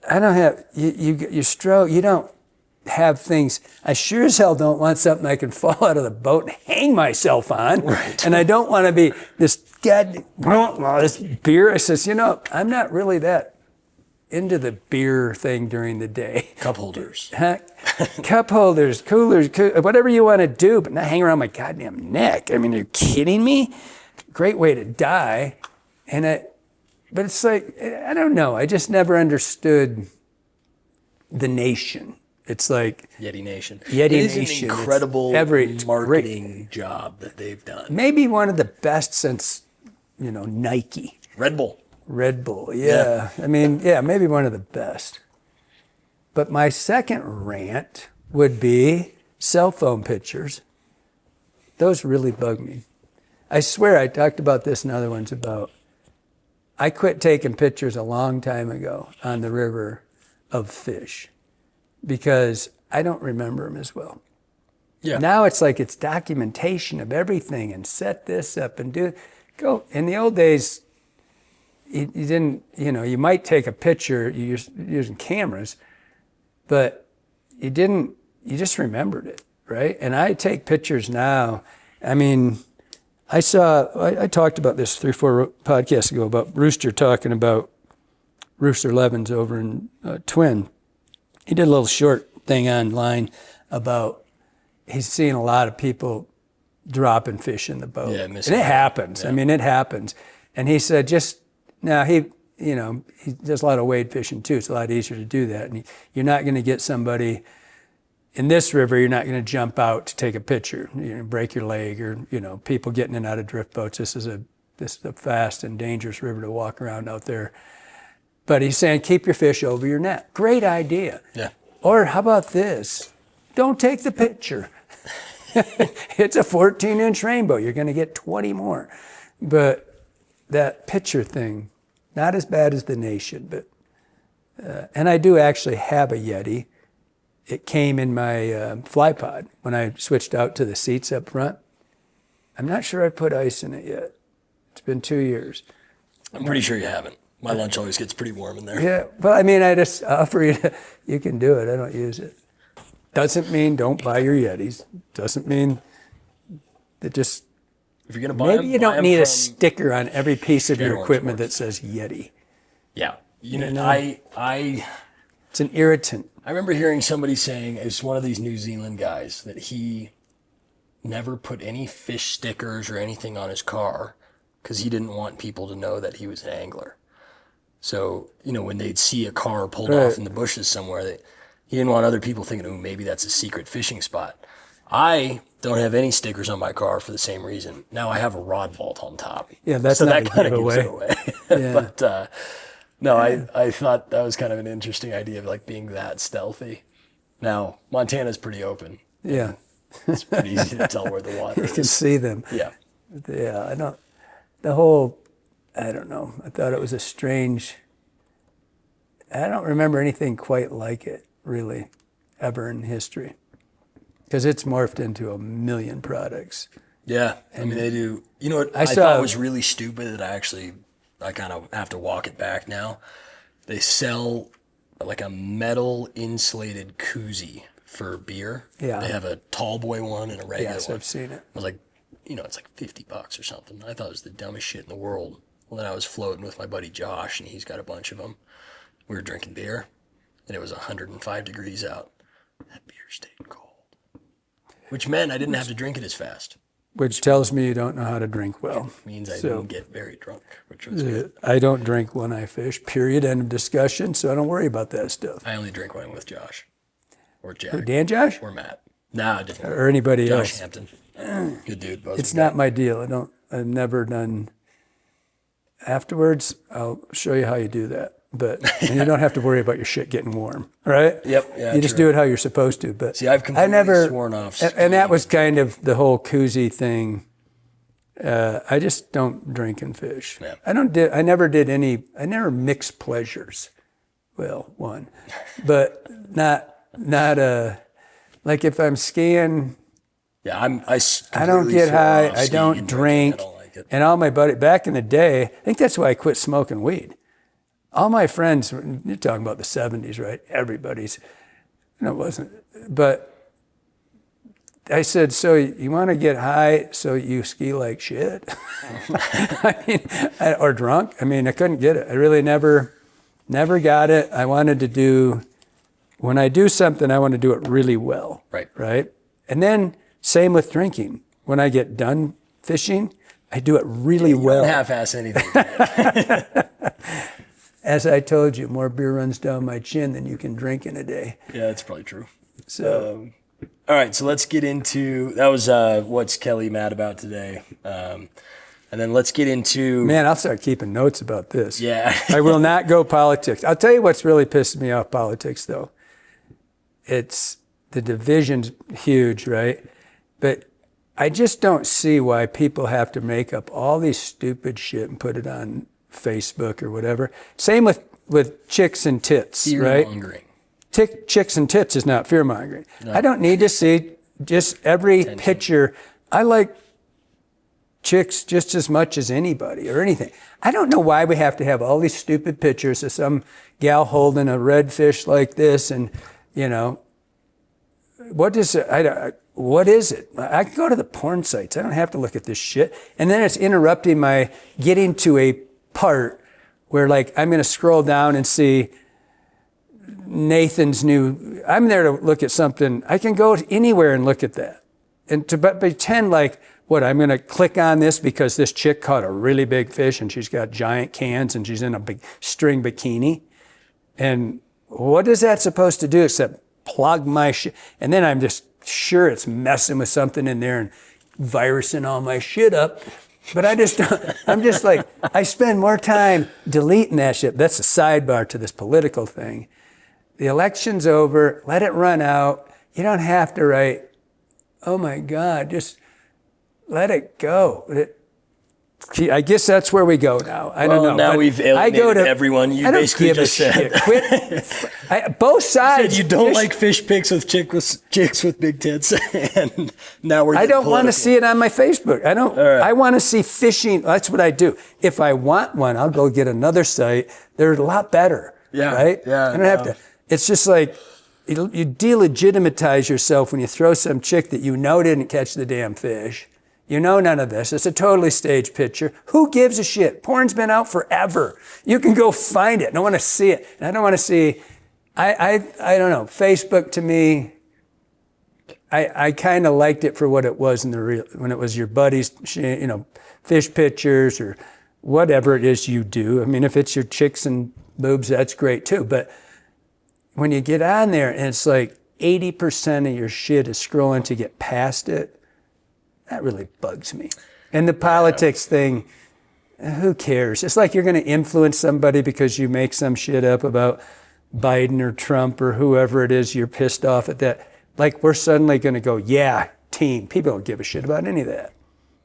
I don't have, you stroke, you don't have things. I sure as hell don't want something I can fall out of the boat and hang myself on. Right. And I don't want to be this this beer. I says, I'm not really that into the beer thing during the day. Cup holders. Cup holders, coolers, whatever you want to do, but not hang around my goddamn neck. I mean, are you kidding me? Great way to die. But it's like, I don't know. I just never understood the nation. It's like Yeti Nation. Yeti Nation. It is an incredible marketing job that they've done. Maybe one of the best since, Nike. Red Bull, yeah. I mean, maybe one of the best. But my second rant would be cell phone pictures. Those really bug me. I swear I talked about this in other ones I quit taking pictures a long time ago on the river of fish because I don't remember them as well. Yeah. Now it's like it's documentation of everything and set this up and go. In the old days, you didn't, you might take a picture using cameras, but you just remembered it, right? And I take pictures now. I mean, I talked about this 3 or 4 podcasts ago about Rooster talking about Rooster Levens over in Twin. He did a little short thing online about he's seeing a lot of people dropping fish in the boat. Yeah, and it happens. Yeah. I mean, it happens. And he said he does a lot of wade fishing too. It's a lot easier to do that. And you're not going to get somebody, in this river, you're not going to jump out to take a picture. You're going to break your leg, or people getting in and out of drift boats. This is a fast and dangerous river to walk around out there. But he's saying keep your fish over your net. Great idea. Yeah. Or how about this? Don't take the picture. It's a 14-inch rainbow. You're going to get 20 more. But that picture thing, not as bad as the Nation, but and I do actually have a Yeti. It came in my fly pod when I switched out to the seats up front. I'm not sure I put ice in it yet. It's been 2 years. I'm pretty sure you haven't. My lunch always gets pretty warm in there. Yeah, well, I mean, I just offer you, you can do it. I don't use it. Doesn't mean don't buy your Yetis. Doesn't mean that just, If you're gonna buy maybe them, you don't need from a sticker on every piece of your Orange equipment Sports. that says Yeti. Yeah. I It's an irritant. remember hearing somebody saying, it's one of these New Zealand guys, that he never put any fish stickers or anything on his car because he didn't want people to know that he was an angler. So, when they'd see a car pulled off in the bushes somewhere, he didn't want other people thinking, oh, maybe that's a secret fishing spot. I don't have any stickers on my car for the same reason. Now I have a rod vault on top. Yeah, that's so not that a kind of gives giveaway. it away. But no, I thought that was kind of an interesting idea of like being that stealthy. Now, Montana's pretty open. Yeah, It's pretty easy to tell where the water you can is. see them. Yeah. Yeah, I don't know. I thought it was a strange, I don't remember anything quite like it, really, ever in history. Because it's morphed into a million products. Yeah, I mean, they do. You know what I I saw- thought was really stupid that I kind of have to walk it back now? They sell like a metal insulated koozie for beer. Yeah. They have a tall boy one and a regular Yes, one. I've seen it. I was like, it's like $50 or something. I thought it was the dumbest shit in the world. Well, then I was floating with my buddy Josh, and he's got a bunch of them. We were drinking beer, and it was 105 degrees out. That beer stayed cold, which meant I didn't have to drink it as fast. Which tells me you don't know how to drink well. Means I So- didn't get very drunk, which was good. I don't drink when I fish, period, end of discussion, so I don't worry about that stuff. I only drink when I'm with Josh, or Jack, Dan Josh? or Matt. Nah, different. Or anybody Josh else. Hampton. Good dude. Both It's of them. not my deal. I've never done, afterwards, I'll show you how you do that. But and you don't have to worry about your shit getting warm, right? Yep, yeah, You just true. do it how you're supposed to. But See, I've completely sworn off and that was kind of the whole koozie thing. I just don't drink and fish. Yeah. I never mixed pleasures. Well, one, but not like if I'm skiing, Yeah, I don't get high, I don't drink. I don't like it. And all my back in the day, I think that's why I quit smoking weed. All my friends, you're talking about the 70s, right? Everybody's, it wasn't, but I said, so you want to get high so you ski like shit? I mean, or drunk? I mean, I couldn't get it. I really never got it. I wanted to do, when I do something, I want to do it really well. Right. Right? And then same with drinking. When I get done fishing, I do it really well. Don't half-ass anything. As I told you, more beer runs down my chin than you can drink in a day. Yeah, that's probably true. So All right, so let's get into, that was what's Kelly mad about today. And then let's get into, man, I'll start keeping notes about this. yeah. I will not go politics. I'll tell you what's really pissing me off politics, though. It's the division's huge, right? But I just don't see why people have to make up all these stupid shit and put it on Facebook or whatever. Same with chicks and tits, right? Fear-mongering. Chicks and tits is not fear-mongering. I don't need to see just every picture. I like chicks just as much as anybody or anything. I don't know why we have to have all these stupid pictures of some gal holding a red fish like this and, what is it? What is it? I can go to the porn sites. I don't have to look at this shit. And then it's interrupting my getting to a part where like I'm going to scroll down and see Nathan's new, I'm there to look at something. I can go anywhere and look at that. And to pretend like, I'm going to click on this because this chick caught a really big fish and she's got giant cans and she's in a big string bikini. And what is that supposed to do except plug my shit. And then I'm just sure it's messing with something in there and virusing all my shit up. But I'm just like, I spend more time deleting that shit. That's a sidebar to this political thing. The election's over, let it run out. You don't have to write, oh my God, just let it go. I guess that's where we go now. I don't know. Now we've alienated everyone. You basically just said. Quit. Both sides. You don't like fish pics with chicks with big tits, and now we're. I don't want to see it on my Facebook. I don't. Right. I want to see fishing. That's what I do. If I want one, I'll go get another site. They're a lot better. Yeah. Right. Yeah. I don't have to. It's just like you delegitimize yourself when you throw some chick that you know didn't catch the damn fish. You know none of this. It's a totally staged picture. Who gives a shit? Porn's been out forever. You can go find it. I don't want to see it. And I don't want to see, I don't know. Facebook to me, I kind of liked it for what it was in the real, when it was your buddies, fish pictures or whatever it is you do. I mean, if it's your chicks and boobs, that's great too. But when you get on there and it's like 80% of your shit is scrolling to get past it, that really bugs me. And the politics thing, who cares? It's like you're going to influence somebody because you make some shit up about Biden or Trump or whoever it is you're pissed off at that. Like we're suddenly going to go, yeah, team. People don't give a shit about any of that.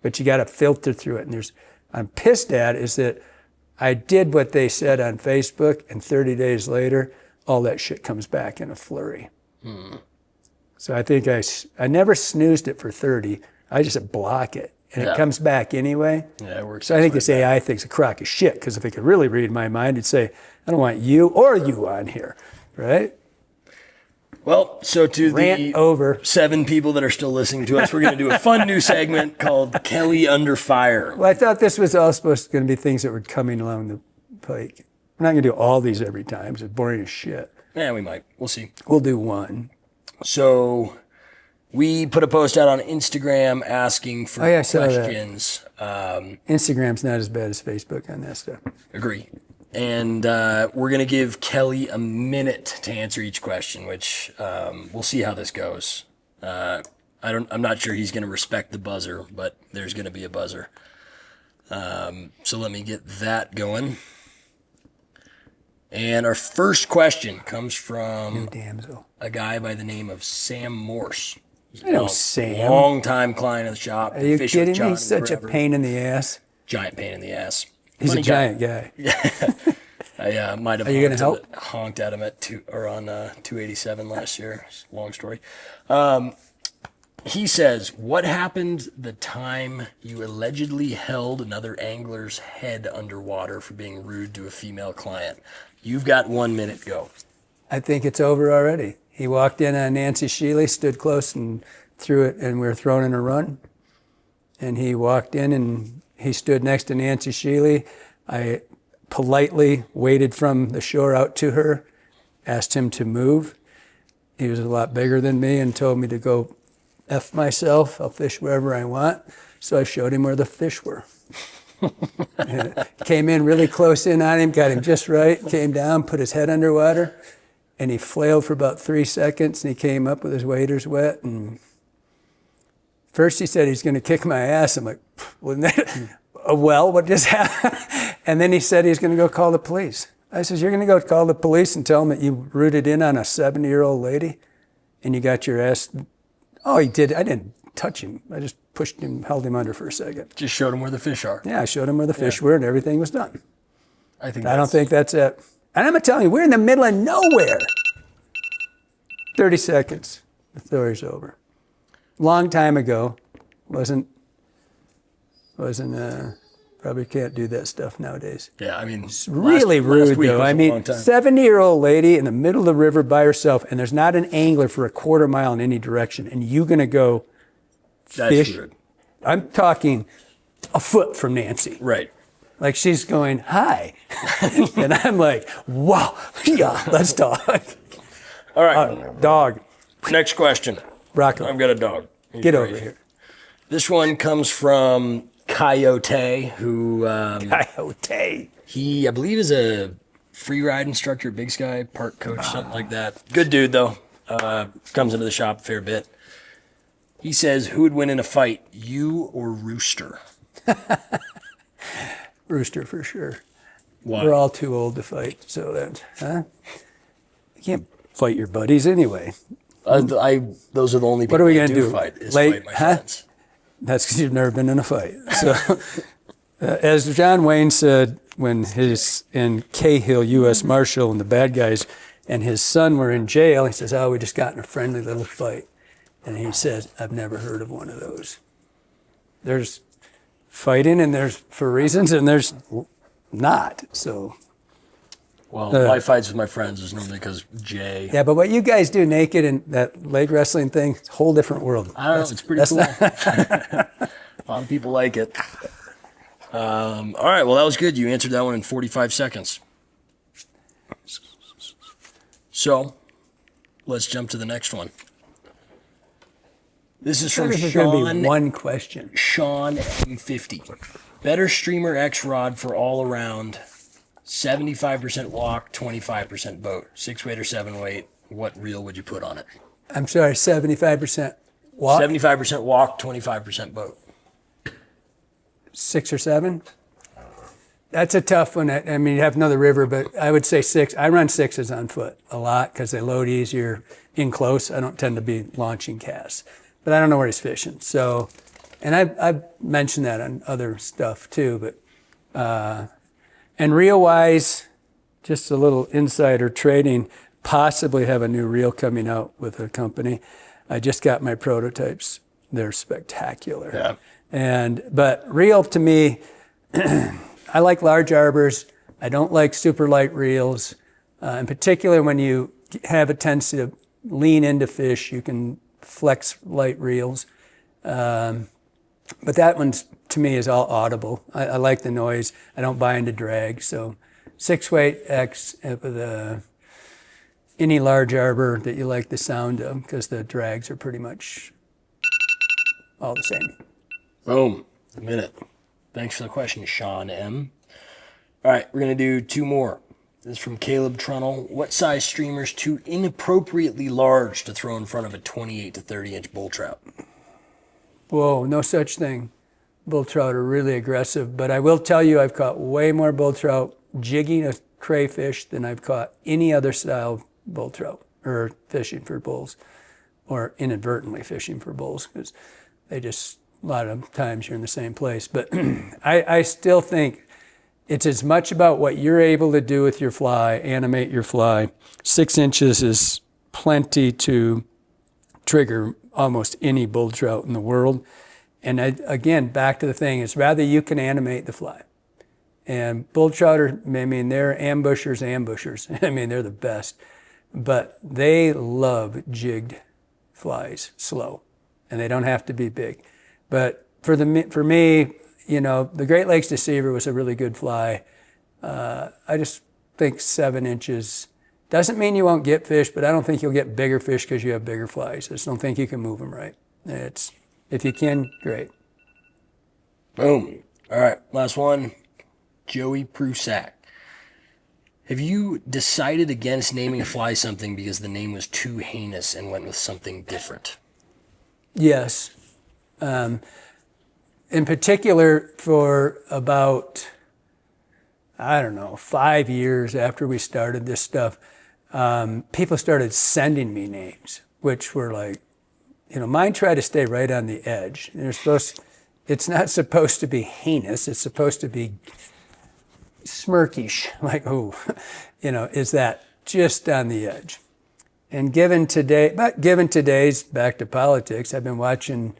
But you got to filter through it. And I'm pissed at is that I did what they said on Facebook and 30 days later, all that shit comes back in a flurry. So I think I never snoozed it for 30. I just block it, and it comes back anyway. Yeah, it works. So I think this AI thing's a crock of shit, because if it could really read my mind, it'd say, I don't want you or you on here, right? Well, so to Rant the over. 7 people that are still listening to us, we're going to do a fun new segment called Kelly Under Fire. Well, I thought this was all supposed to be things that were coming along the pike. We're not going to do all these every time. It's boring as shit. Yeah, we might. We'll see. We'll do one. So we put a post out on Instagram asking for questions. Instagram's not as bad as Facebook on that stuff. Agree. And we're going to give Kelly a minute to answer each question, which we'll see how this goes. I'm not sure he's going to respect the buzzer, but there's going to be a buzzer. So let me get that going. And our first question comes from a guy by the name of Sam Morse. I know Sam. Long-time client of the shop. Are you kidding me? He's such a pain in the ass. Giant pain in the ass. He's a giant guy. I might have honked at him at on 287 last year. Long story. He says, what happened the time you allegedly held another angler's head underwater for being rude to a female client? You've got 1 minute, go. I think it's over already. He walked in on Nancy Shealy, stood close and threw it, and we were throwing in a run. And he walked in and he stood next to Nancy Shealy. I politely waded from the shore out to her, asked him to move. He was a lot bigger than me and told me to go F myself. I'll fish wherever I want. So I showed him where the fish were. Came in really close in on him, got him just right, came down, put his head underwater, and he flailed for about 3 seconds, and he came up with his waders wet. And first he said he's going to kick my ass. I'm like, wasn't that, well, what just happened? And then he said he's going to go call the police. I says, you're going to go call the police and tell them that you rooted in on a 70-year-old lady and you got your ass. Oh, he did. I didn't touch him. I just pushed him, held him under for a second. Just showed him where the fish are. Yeah, I showed him where the fish were and everything was done. I don't think that's it. And I'm telling you, we're in the middle of nowhere. 30 seconds, the story's over. Long time ago, probably can't do that stuff nowadays. Yeah, I mean, it's really rude though. I mean, 70-year-old lady in the middle of the river by herself, and there's not an angler for a quarter mile in any direction, and you gonna go fish? That's rude. I'm talking a foot from Nancy. Right. Like she's going, hi. And I'm like, wow, yeah, let's talk. All right. Dog. Next question. Rocco. I've got a dog. Get over here. This one comes from Coyote, who... Coyote. He, I believe, is a free ride instructor at Big Sky, park coach, something like that. Good dude, though. comes into the shop a fair bit. He says, who would win in a fight, you or Rooster? Rooster for sure. Why? We're all too old to fight, so that, you can't fight your buddies anyway. Those are the only people What are we I gonna do do? fight, is Late- fight my huh? friends. That's because you've never been in a fight. So, as John Wayne said when he's in Cahill, U.S. Marshal, and the bad guys and his son were in jail, he says, we just got in a friendly little fight. And he says, I've never heard of one of those. There's fighting, and there's for reasons, and there's not. So, Well, my fights with my friends is normally because Jay. yeah, but what you guys do naked and that leg wrestling thing, it's a whole different world. I don't know. It's pretty cool. A lot of people like it. All right. Well, that was good. You answered that one in 45 seconds. So, let's jump to the next one. This is from There's going to Sean. be one question. Sean M50. Better streamer X rod for all around. 75% walk, 25% boat. 6-weight or 7-weight. What reel would you put on it? I'm sorry, 75% walk, 75% walk, 25% boat. 6 or 7? That's a tough one. I mean, you have another river, but I would say 6. I run 6s on foot a lot because they load easier in close. I don't tend to be launching casts, but I don't know where he's fishing. So, and I've mentioned that on other stuff too, but, and reel-wise, just a little insider trading, possibly have a new reel coming out with a company. I just got my prototypes. They're spectacular. Yeah. But reel to me, I like large arbors. I don't like super light reels. In particular, when you have a tendency to lean into fish, you can flex light reels. But that one's, to me, is all audible. I like the noise. I don't buy into drag. So 6-weight X with any large arbor that you like the sound of, because the drags are pretty much all the same. Boom. A minute. Thanks for the question, Sean M. All right, we're going to do 2 more. This is from Caleb Trunnell. What size streamer's too inappropriately large to throw in front of a 28 to 30 inch bull trout? Whoa, no such thing. Bull trout are really aggressive, but I will tell you I've caught way more bull trout jigging a crayfish than I've caught any other style of bull trout, or fishing for bulls, or inadvertently fishing for bulls, because they just, a lot of times you're in the same place. But I still think it's as much about what you're able to do with your fly, animate your fly. 6 inches is plenty to trigger almost any bull trout in the world. And again, back to the thing, it's rather you can animate the fly. And bull trout are, I mean, they're ambushers. I mean, they're the best. But they love jigged flies, slow. And they don't have to be big. But for me, you know, the Great Lakes Deceiver was a really good fly. I just think 7 inches doesn't mean you won't get fish, but I don't think you'll get bigger fish because you have bigger flies. I just don't think you can move them right. If you can, great. Boom. All right, last one. Joey Prusak. Have you decided against naming a fly something because the name was too heinous and went with something different? Yes. In particular, for about, 5 years after we started this stuff, people started sending me names, which were like, mine try to stay right on the edge. It's not supposed to be heinous. It's supposed to be smirkish, like, is that just on the edge? And given today's, back to politics, I've been watching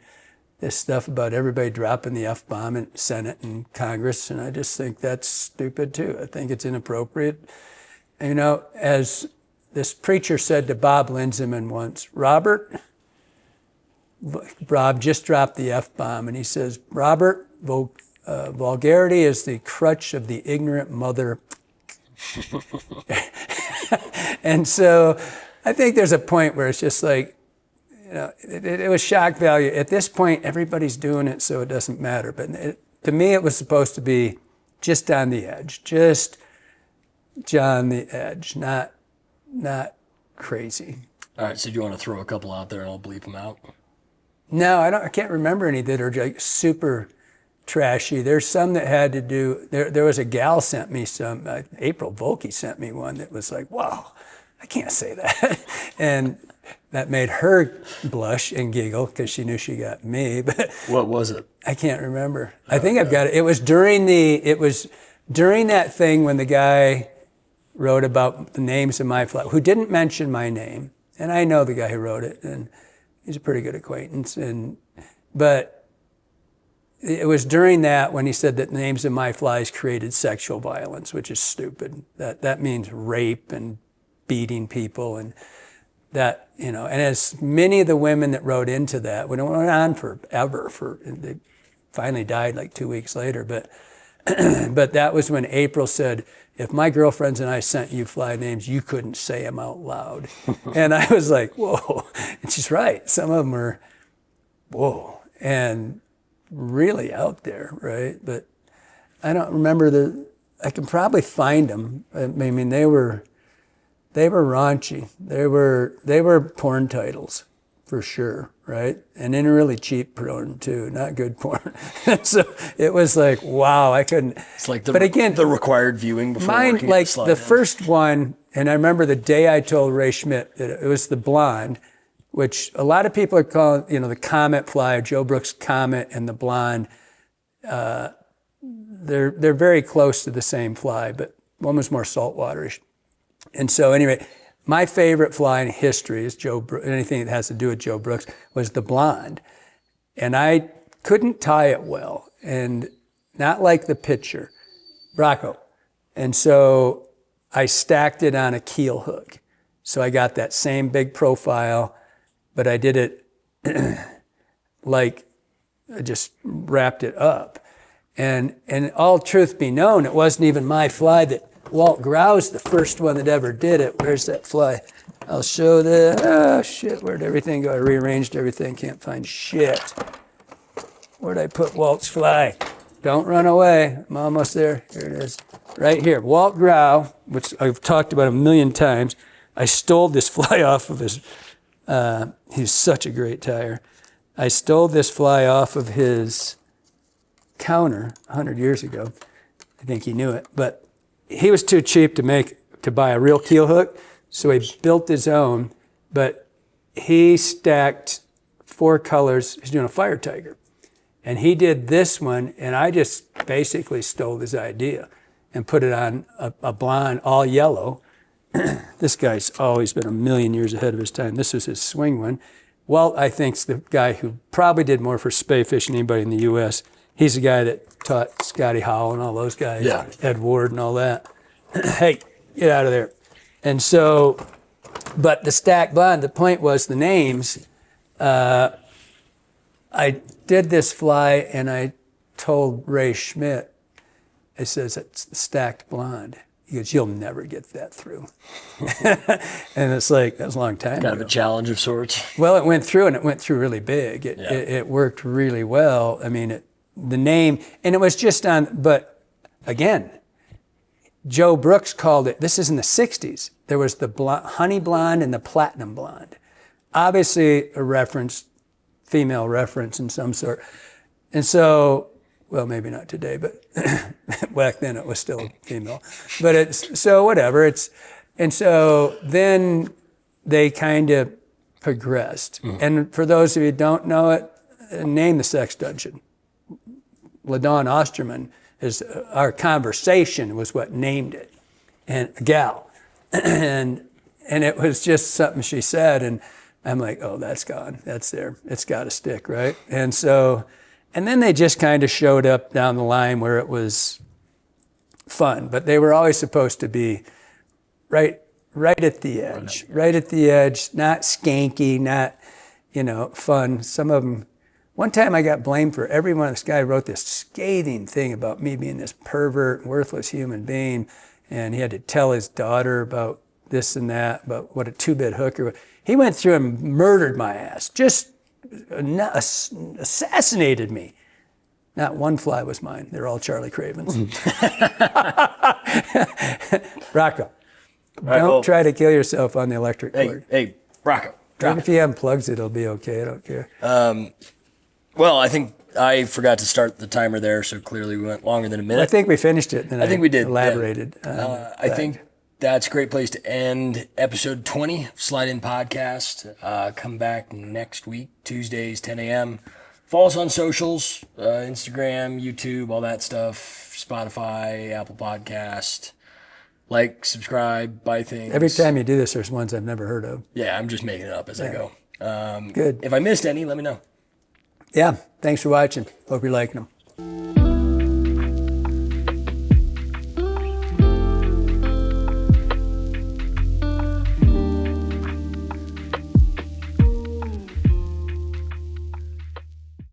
this stuff about everybody dropping the F-bomb in Senate and Congress, and I just think that's stupid too. I think it's inappropriate. As this preacher said to Bob Lindsman once, Rob just dropped the F-bomb, and he says, Robert, vulgarity is the crutch of the ignorant mother. And so I think there's a point where it's just like, it was shock value. At this point, everybody's doing it, so it doesn't matter. But to me, it was supposed to be just on the edge, not crazy. All right, so do you want to throw a couple out there and I'll bleep them out? No, I can't remember any that are like super trashy. There's some that had to do. There was a gal sent me some. April Volke sent me one that was like, wow, I can't say that, and that made her blush and giggle because she knew she got me. But What was it? I can't remember. I think I've got it. It was during that thing when the guy wrote about the names of my flight, who didn't mention my name, and I know the guy who wrote it, and he's a pretty good acquaintance. But it was during that when he said that the names of my flies created sexual violence, which is stupid. That means rape and beating people, and that, and as many of the women that wrote into that, when it went on forever, they finally died like 2 weeks later, but that was when April said, if my girlfriends and I sent you fly names, you couldn't say them out loud. And I was like, whoa. And she's right. Some of them are, whoa, and really out there, right? But I don't remember I can probably find them. I mean, they were raunchy. They were porn titles, for sure, right? And then really cheap porn too, not good porn. So it was like, wow, I couldn't. It's like but again, the required viewing before mine, working like slide the in. first one, and I remember the day I told Ray Schmidt that it was the blonde, which a lot of people are calling, the Comet fly, Joe Brooks Comet and the blonde. They're very close to the same fly, but one was more saltwaterish. And so anyway, my favorite fly in history is anything that has to do with Joe Brooks was the blonde. And I couldn't tie it well, and not like the picture, Rocco. And so I stacked it on a keel hook. So I got that same big profile, but I did it like I just wrapped it up. And all truth be known, it wasn't even my fly. That Walt Grau's the first one that ever did it. Where's that fly? I'll show shit, where'd everything go? I rearranged everything, can't find shit. Where'd I put Walt's fly? Don't run away, I'm almost there. Here it is, right here. Walt Grau, which I've talked about a million times. I stole this fly off of his, he's such a great tire. I stole this fly off of his counter 100 years ago. I think he knew it, but he was too cheap to buy a real keel hook, so he built his own, but he stacked 4 colors. He's doing a fire tiger. And he did this one, and I just basically stole his idea and put it on a blonde, all yellow. This guy's always been a million years ahead of his time. This was his swing one. Walt, I think, is the guy who probably did more for spay fishing than anybody in the U.S. He's the guy that taught Scotty Howell and all those guys, Yeah. Ed Ward and all that. Hey, get out of there. And so, but the stacked blonde, the point was the names. I did this fly and I told Ray Schmidt, I says, it's the stacked blonde. He goes, you'll never get that through. And it's like, that was a long time ago. Kind of a challenge of sorts. Well, it went through, and it went through really big. It worked really well. I mean, the name, and it was just on, but again, Joe Brooks called it, this is in the 60s. There was the honey blonde and the platinum blonde. Obviously a reference, female reference in some sort. And so, well, maybe not today, but back then it was still female. But so whatever. And so then they kind of progressed. And for those of you who don't know it, name the sex dungeon. LaDawn Osterman is our conversation was what named it, and a gal, and it was just something she said, and I'm like, oh, that's gone, that's there, it's got to stick, right? And so, and then they just kind of showed up down the line where it was fun, but they were always supposed to be right at the edge, not skanky, not fun. Some of them. One time I got blamed for every one. This guy wrote this scathing thing about me being this pervert, worthless human being, and he had to tell his daughter about this and that, about what a 2-bit hooker. He went through and murdered my ass, just assassinated me. Not one fly was mine. They're all Charlie Craven's. Rocco, don't try to kill yourself on the electric cord. Hey, Rocco, drop Even it. if he unplugs it, it'll be okay. I don't care. Well, I think I forgot to start the timer there, so clearly we went longer than a minute. I think we finished it, and I think we did. elaborated. Yeah. I think that's a great place to end episode 20 of Slide In Podcast. Come back next week, Tuesdays, 10 a.m. Follow us on socials, Instagram, YouTube, all that stuff, Spotify, Apple Podcast. Like, subscribe, buy things. Every time you do this, there's ones I've never heard of. Yeah, I'm just making it up as I go. Good. If I missed any, let me know. Yeah. Thanks for watching. Hope you're liking them.